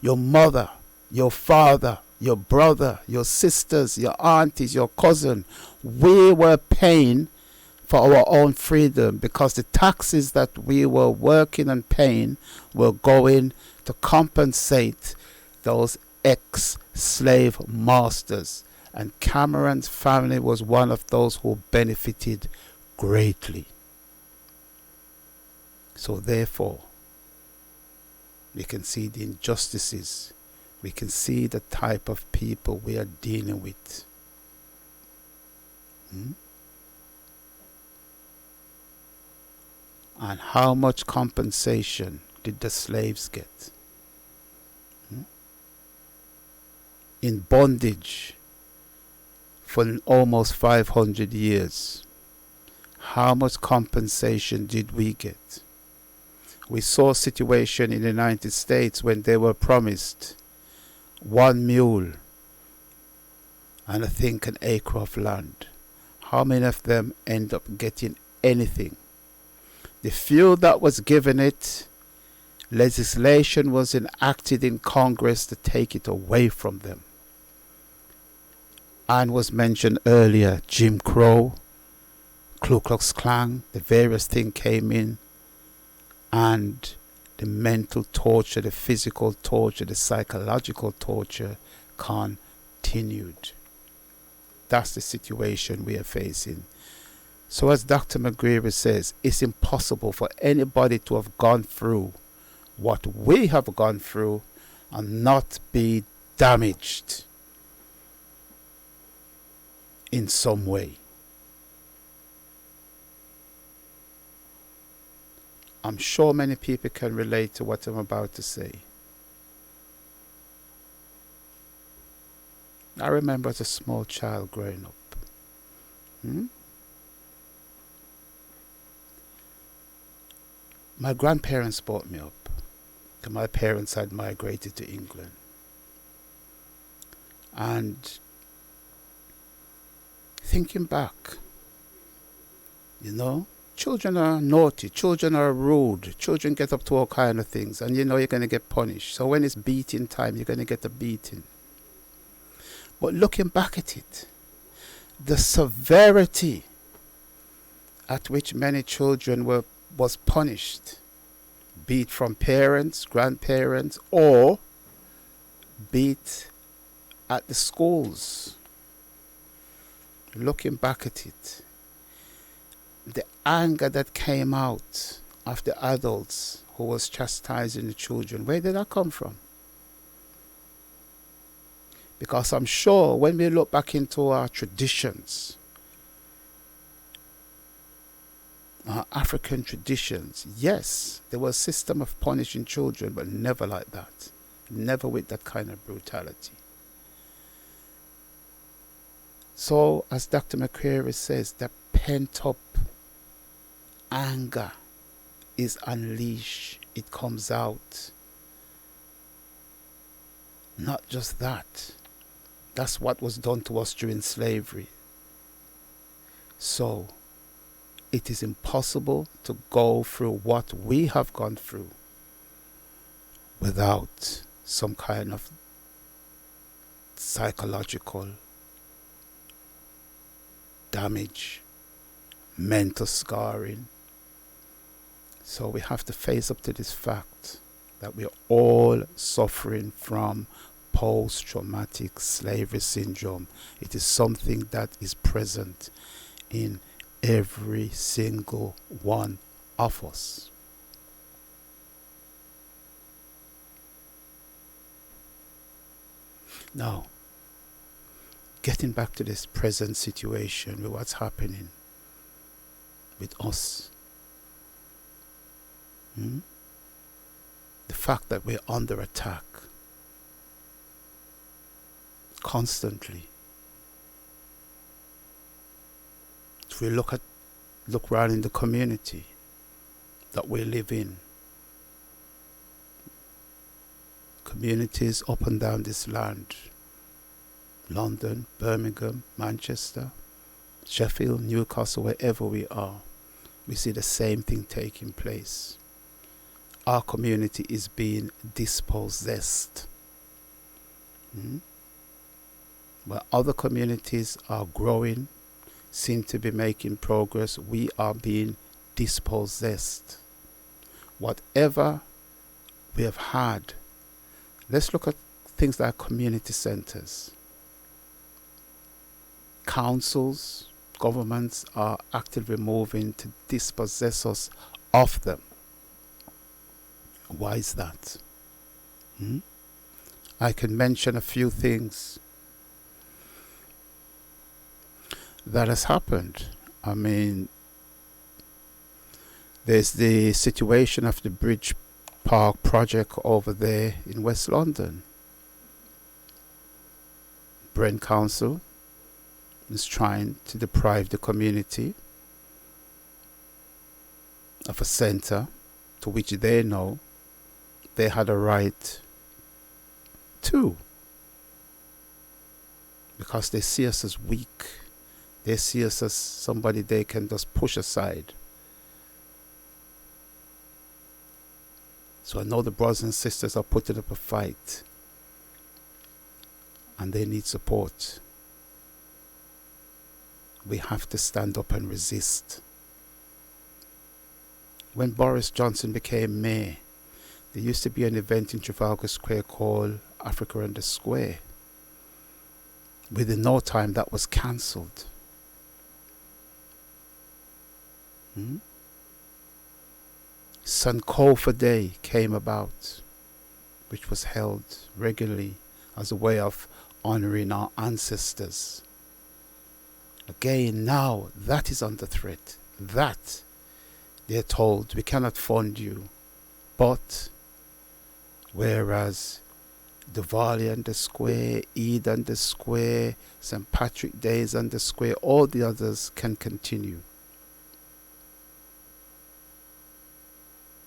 your mother, your father, your brother, your sisters, your aunties, your cousin, we were paying for our own freedom because the taxes that we were working and paying were going to compensate those ex-slave masters. And Cameron's family was one of those who benefited greatly. So therefore, we can see the injustices. We can see the type of people we are dealing with. And how much compensation did the slaves get? In bondage for almost 500 years. How much compensation did we get? We saw a situation in the United States when they were promised 1 mule and I think an acre of land. how many of them end up getting anything? The few that was given it, legislation was enacted in Congress to take it away from them. And was mentioned earlier, Jim Crow, Ku Klux Klan, the various things came in, and the mental torture, the physical torture, the psychological torture continued. That's the situation we are facing. So as Dr. McGreevy says, it's impossible for anybody to have gone through what we have gone through and not be damaged in some way. I'm sure many people can relate to what I'm about to say. I remember as a small child growing up. My grandparents brought me up. My parents had migrated to England. And thinking back, children are naughty, children are rude, children get up to all kind of things, and you're going to get punished. So when it's beating time, you're going to get a beating. But looking back at it, the severity at which many children was punished, be it from parents, grandparents, or be it at the schools. Looking back at it, the anger that came out of the adults who was chastising the children, where did that come from? Because I'm sure when we look back into our traditions, our African traditions, yes, there was a system of punishing children, but never like that. Never with that kind of brutality. So, as Dr. McCreary says, the pent-up anger is unleashed. It comes out. Not just that. That's what was done to us during slavery. So, it is impossible to go through what we have gone through without some kind of psychological damage, mental scarring. So we have to face up to this fact that we're all suffering from post-traumatic slavery syndrome. It is something that is present in every single one of us. Now, getting back to this present situation with what's happening with us. The fact that we're under attack constantly. If we look around in the community that we live in, communities up and down this land, London, Birmingham, Manchester, Sheffield, Newcastle, wherever we are, we see the same thing taking place. Our community is being dispossessed. Where other communities are growing, seem to be making progress, we are being dispossessed. Whatever we have had, let's look at things like community centers. Councils, governments are actively moving to dispossess us of them. Why is that? I can mention a few things that has happened. I mean, there's the situation of the Bridge Park project over there in West London. Brent Council is trying to deprive the community of a centre to which they know they had a right to, because they see us as weak, They see us as somebody they can just push aside. So I know the brothers and sisters are putting up a fight, and they need support. We have to stand up and resist. When Boris Johnson became mayor, there used to be an event in Trafalgar Square called Africa on the Square. Within no time, that was cancelled. Sankofa Day came about, which was held regularly as a way of honouring our ancestors. Again, now that is under threat. That, they're told, we cannot fund you. But, whereas Diwali on the square, Eid on the square, St. Patrick Days on the square, all the others can continue.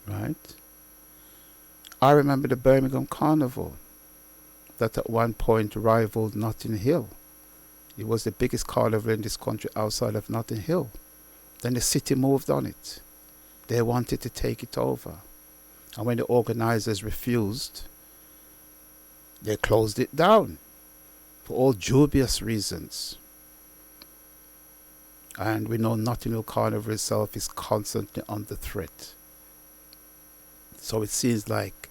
Right? I remember the Birmingham Carnival that at one point rivaled Notting Hill. It was the biggest carnival in this country outside of Notting Hill. Then the city moved on it. They wanted to take it over. And when the organisers refused, they closed it down for all dubious reasons. And we know Notting Hill Carnival itself is constantly under threat. So it seems like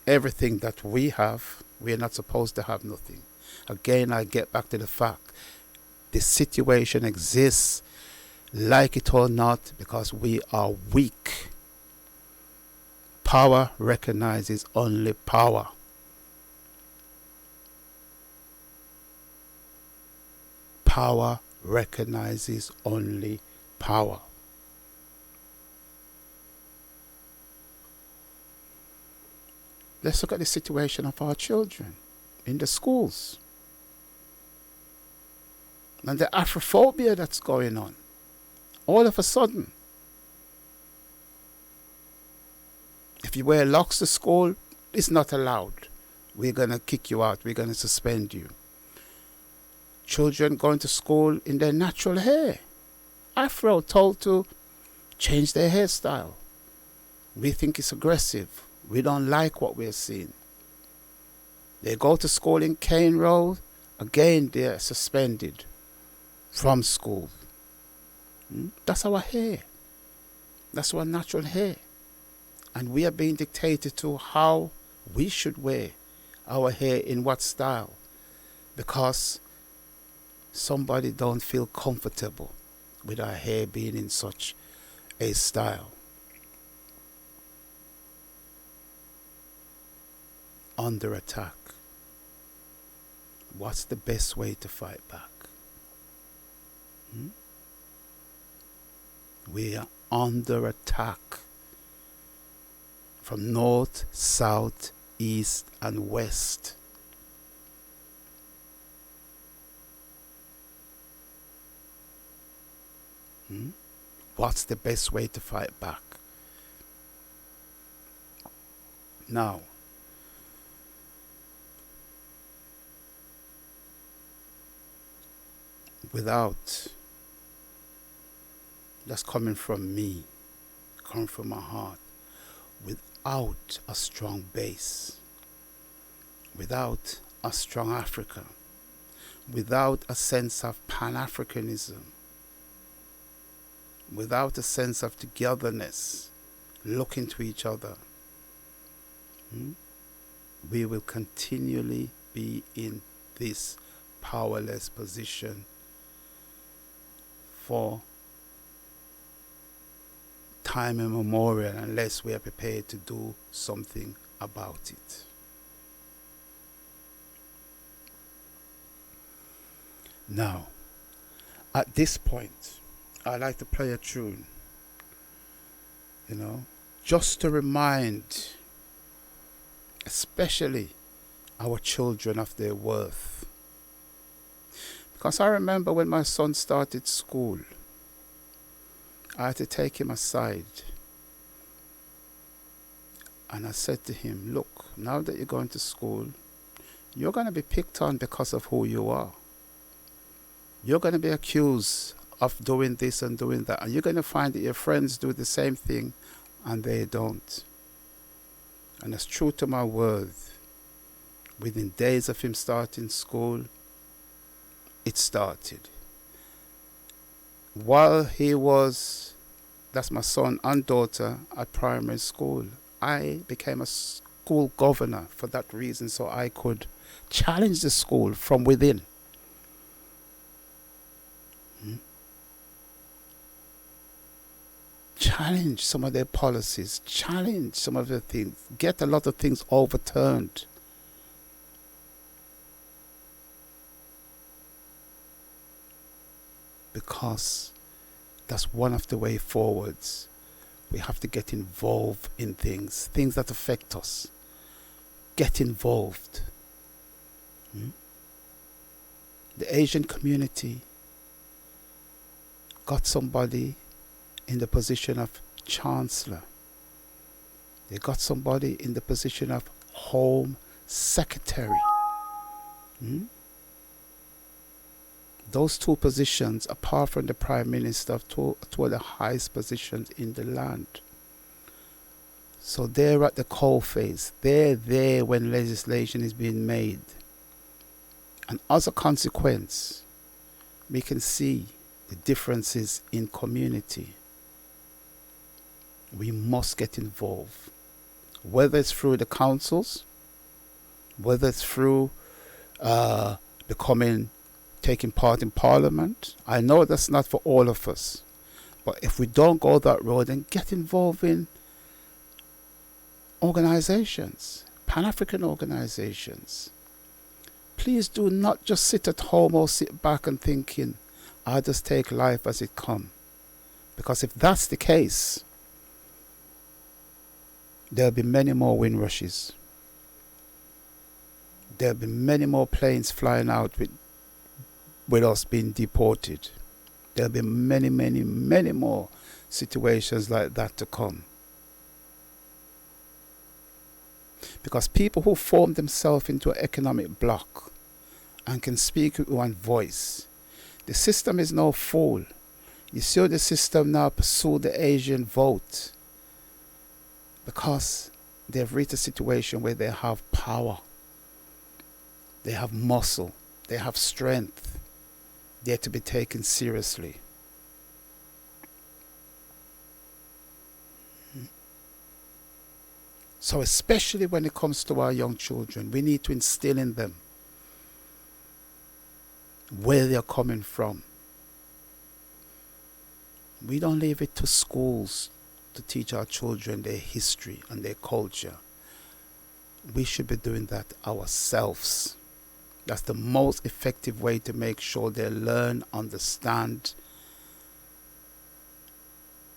everything that we have, we are not supposed to have nothing. Again, I get back to the fact, this situation exists, like it or not, because we are weak. Power recognizes only power. Power recognizes only power. Let's look at the situation of our children in the schools and the Afrophobia that's going on. All of a sudden, if you wear locks to school, it's not allowed. We're going to kick you out. We're going to suspend you. Children going to school in their natural hair. Afro told to change their hairstyle. We think it's aggressive. We don't like what we're seeing. They go to school in Cane Road. Again, they're suspended from school. That's our hair. That's our natural hair. And we are being dictated to how we should wear our hair in what style. Because somebody don't feel comfortable with our hair being in such a style. Under attack. What's the best way to fight back? We are under attack from north, south, east, and west. What's the best way to fight back? Now, without, that's coming from me, coming from my heart, without a strong base, without a strong Africa, without a sense of Pan-Africanism, without a sense of togetherness, looking to each other, we will continually be in this powerless position for time immemorial unless we are prepared to do something about it. Now, at this point, I like to play a tune, just to remind especially our children of their worth. Because I remember when my son started school, I had to take him aside. And I said to him, look, now that you're going to school, you're going to be picked on because of who you are. you're going to be accused of doing this and doing that. And you're going to find that your friends do the same thing and they don't. And as true to my word, within days of him starting school, it started. While he was, that's my son and daughter, at primary school, I became a school governor for that reason, so I could challenge the school from within. Challenge some of their policies, challenge some of the things, get a lot of things overturned. Because that's one of the way forwards. We have to get involved in things that affect us. Get involved. The Asian community got somebody in the position of chancellor. They got somebody in the position of home secretary. Those two positions, apart from the prime minister, two of the highest positions in the land. So they're at the coalface. They're there when legislation is being made. And as a consequence, we can see the differences in community. We must get involved, whether it's through the councils, whether it's through taking part in parliament. I know that's not for all of us, but if we don't go that road, then get involved in organizations, Pan-African organizations. Please do not just sit at home or sit back and thinking, I'll just take life as it comes. Because if that's the case, there'll be many more Windrushes. There'll be many more planes flying out with us being deported. There'll be many, many, many more situations like that to come. Because people who form themselves into an economic bloc and can speak with one voice, the system is no fool. You see the system now pursue the Asian vote because they've reached a situation where they have power, they have muscle, they have strength. They're to be taken seriously. So especially when it comes to our young children, we need to instill in them where they're coming from. We don't leave it to schools to teach our children their history and their culture. We should be doing that ourselves. That's the most effective way to make sure they learn, understand,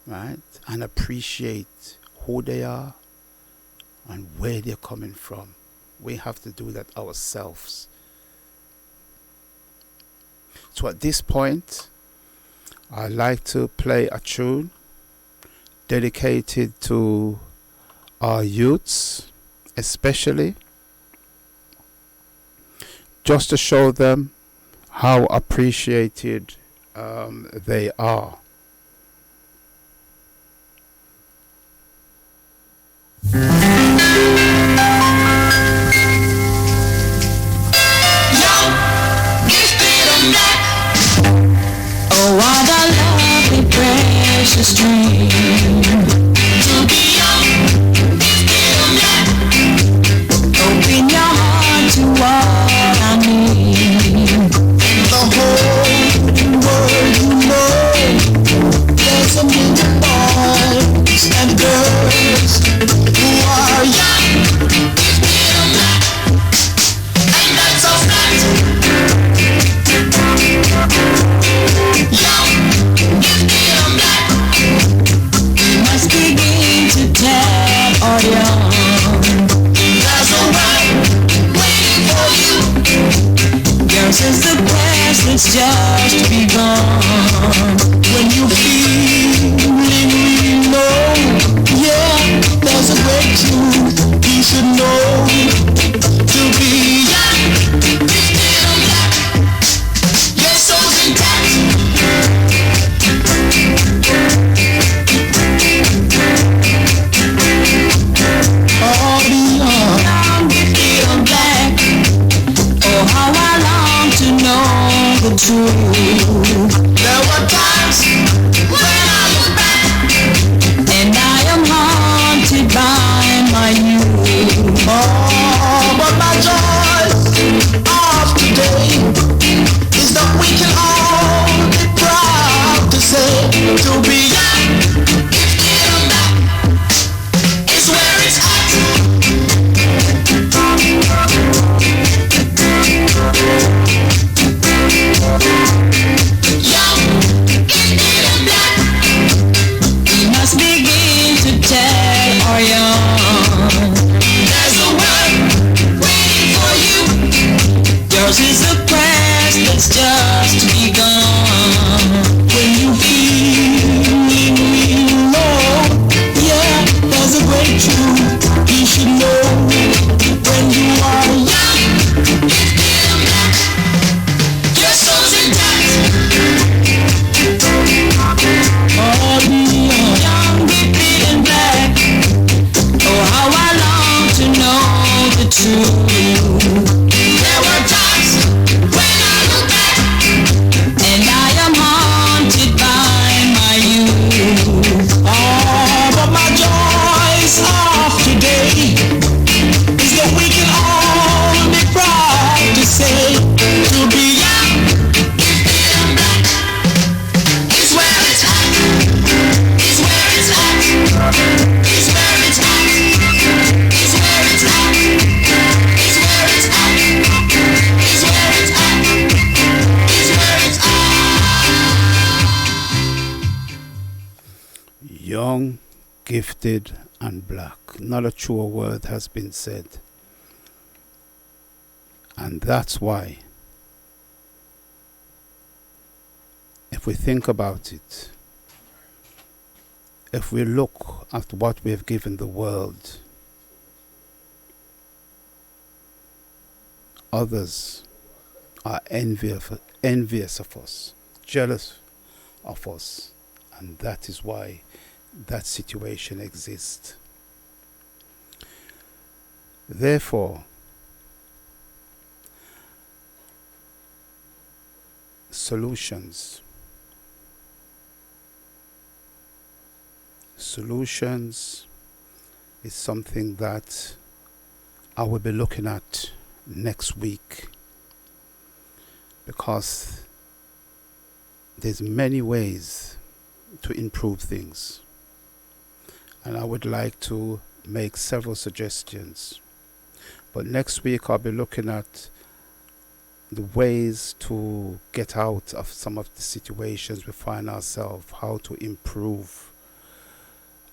right, and appreciate who they are and where they're coming from. We have to do that ourselves. So at this point, I'd like to play a tune dedicated to our youths, especially, just to show them how appreciated they are. Oh, what a lovely, precious dream to be young, still black. Open your heart to what I need. The whole world, you know, there's a million boys and girls who are young, still black, and that's so nice. Must begin to tell all young. There's a world waiting for you. Girls, since the past has just begun. When you feeling low, yeah, there's a great truth you should know. To be young, still black. Your soul's in to know the truth. There were times when I look back and I am haunted by my youth. Oh, but my joy of today is that we can all be proud to say to be young, gifted and back is where it's at. Young, gifted and black, we must begin to tell our young. There's a world waiting for you. Yours is a quest that's just begun. When you feel low, yeah, there's a great truth you should know. When you are young, gifted and black, your soul's intact. Oh, be young, gifted and black. Oh, how I long to know the truth. There were times when I look back and I am haunted by my youth. Oh, but my joys of today is that we can all be proud to say to be young, gifted and black is where it's at. Is where it's at. Is where it's at. Is where it's at. Is where it's at. Is where it's at. Is where it's at. Young, gifted, and black. Not a truer word has been said. And that's why, if we think about it, if we look at what we have given the world, others are envious of us, jealous of us, and that is why that situation exists. Therefore, solutions is something that I will be looking at next week, because there's many ways to improve things, and I would like to make several suggestions. But next week I'll be looking at the ways to get out of some of the situations we find ourselves, how to improve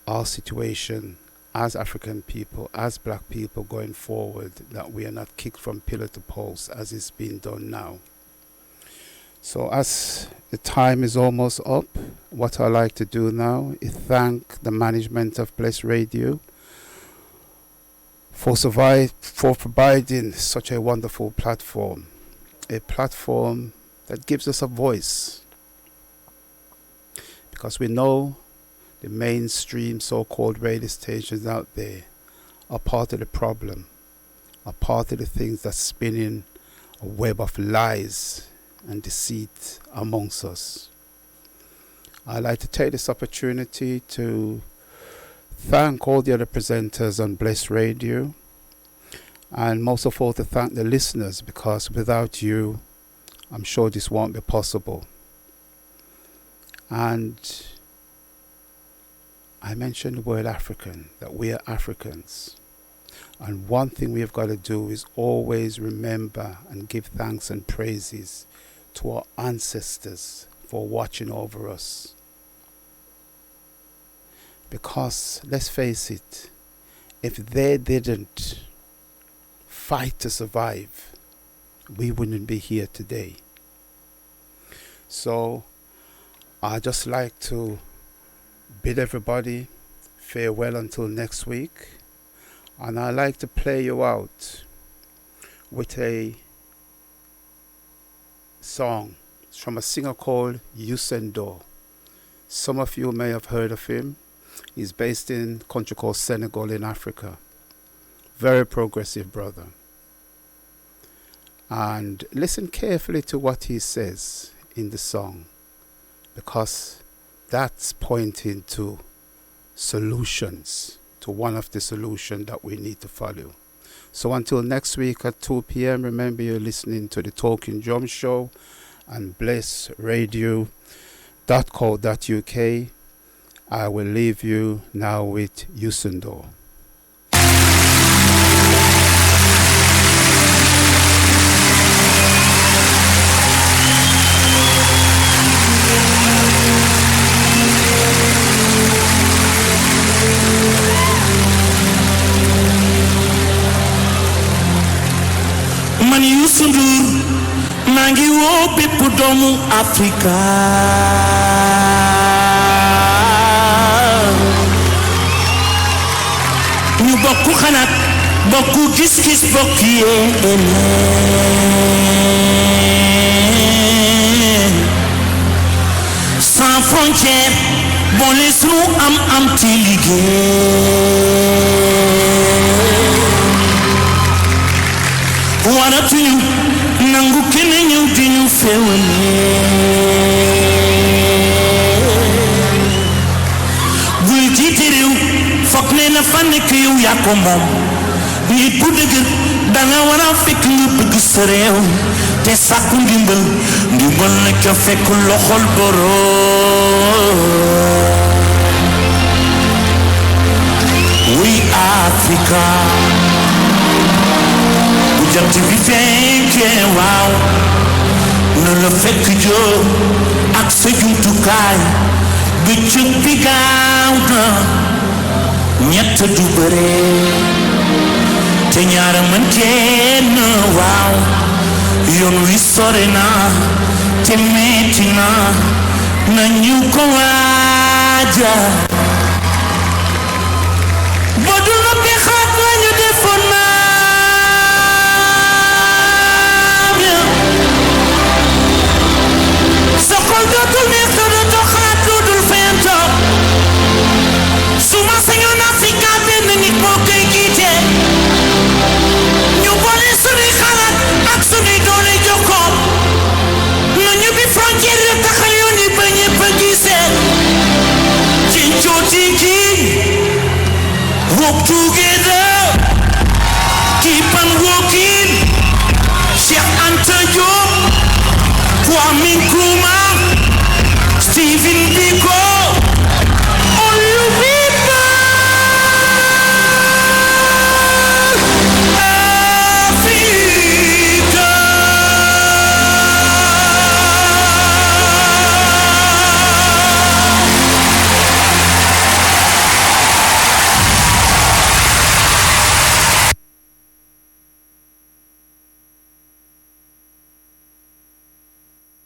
our situation as African people, as black people going forward, that we are not kicked from pillar to post as it's being done now. So as the time is almost up, what I like to do now is thank the management of Bless Radio for providing such a wonderful platform, a platform that gives us a voice, because we know the mainstream so-called radio stations out there are part of the problem, are part of the things that's spinning a web of lies and deceit amongst us. I'd like to take this opportunity to thank all the other presenters on Bless Radio, and most of all to thank the listeners, because without you, I'm sure this won't be possible. And I mentioned the word African, that we are Africans. And one thing we have got to do is always remember and give thanks and praises to our ancestors for watching over us. Because, let's face it, if they didn't fight to survive, we wouldn't be here today. So, I'd just like to bid everybody farewell until next week, and I'd like to play you out with a song. It's from a singer called Youssou N'Dour. Some of you may have heard of him. He's based in a country called Senegal in Africa. Very progressive brother. And listen carefully to what he says in the song, because that's pointing to solutions, to one of the solutions that we need to follow. So until next week at 2 p.m., remember you're listening to the Talking Drum Show and blessradio.co.uk. I will leave you now with Yusundo. Man Youssou Ndour maa ngi woo bépp doomu Afrika ñu bokku xalaat bokku gis-gis bokk yéene sans frontière boole sunu am ci liggéey waratuñu nangu kenn ñëw di ñu féewale bul jiite réew foog ne la fa nekk yow yaa ko moom nit bu dëgër danga war a fekk nga bëgg sa réew te sàkku ndimbal na ca fekk loxol boroom we Africa jant bi fenkee waaw na la fekk joo ak sa jumtukaay bëccëg bi gaaw na ñett du bëre te ñaara mën kenn waaw yoon wi sore na te metti na nañu ko waaja ba du na bi xaat lañu defoon na Sokol dootul neex te dootoo xalaat dootul fento suma sañoon Afrika benn nit moo koy jiite ñu boole sunuy xalaat ak sunuy doole jokkoo na ñu bi frontière yi taxal yoon yi ba ñëpp a gisee ci njooti gi work together keep on working Cheikh Anta Diop Kwame Nkrumah Stephen Biko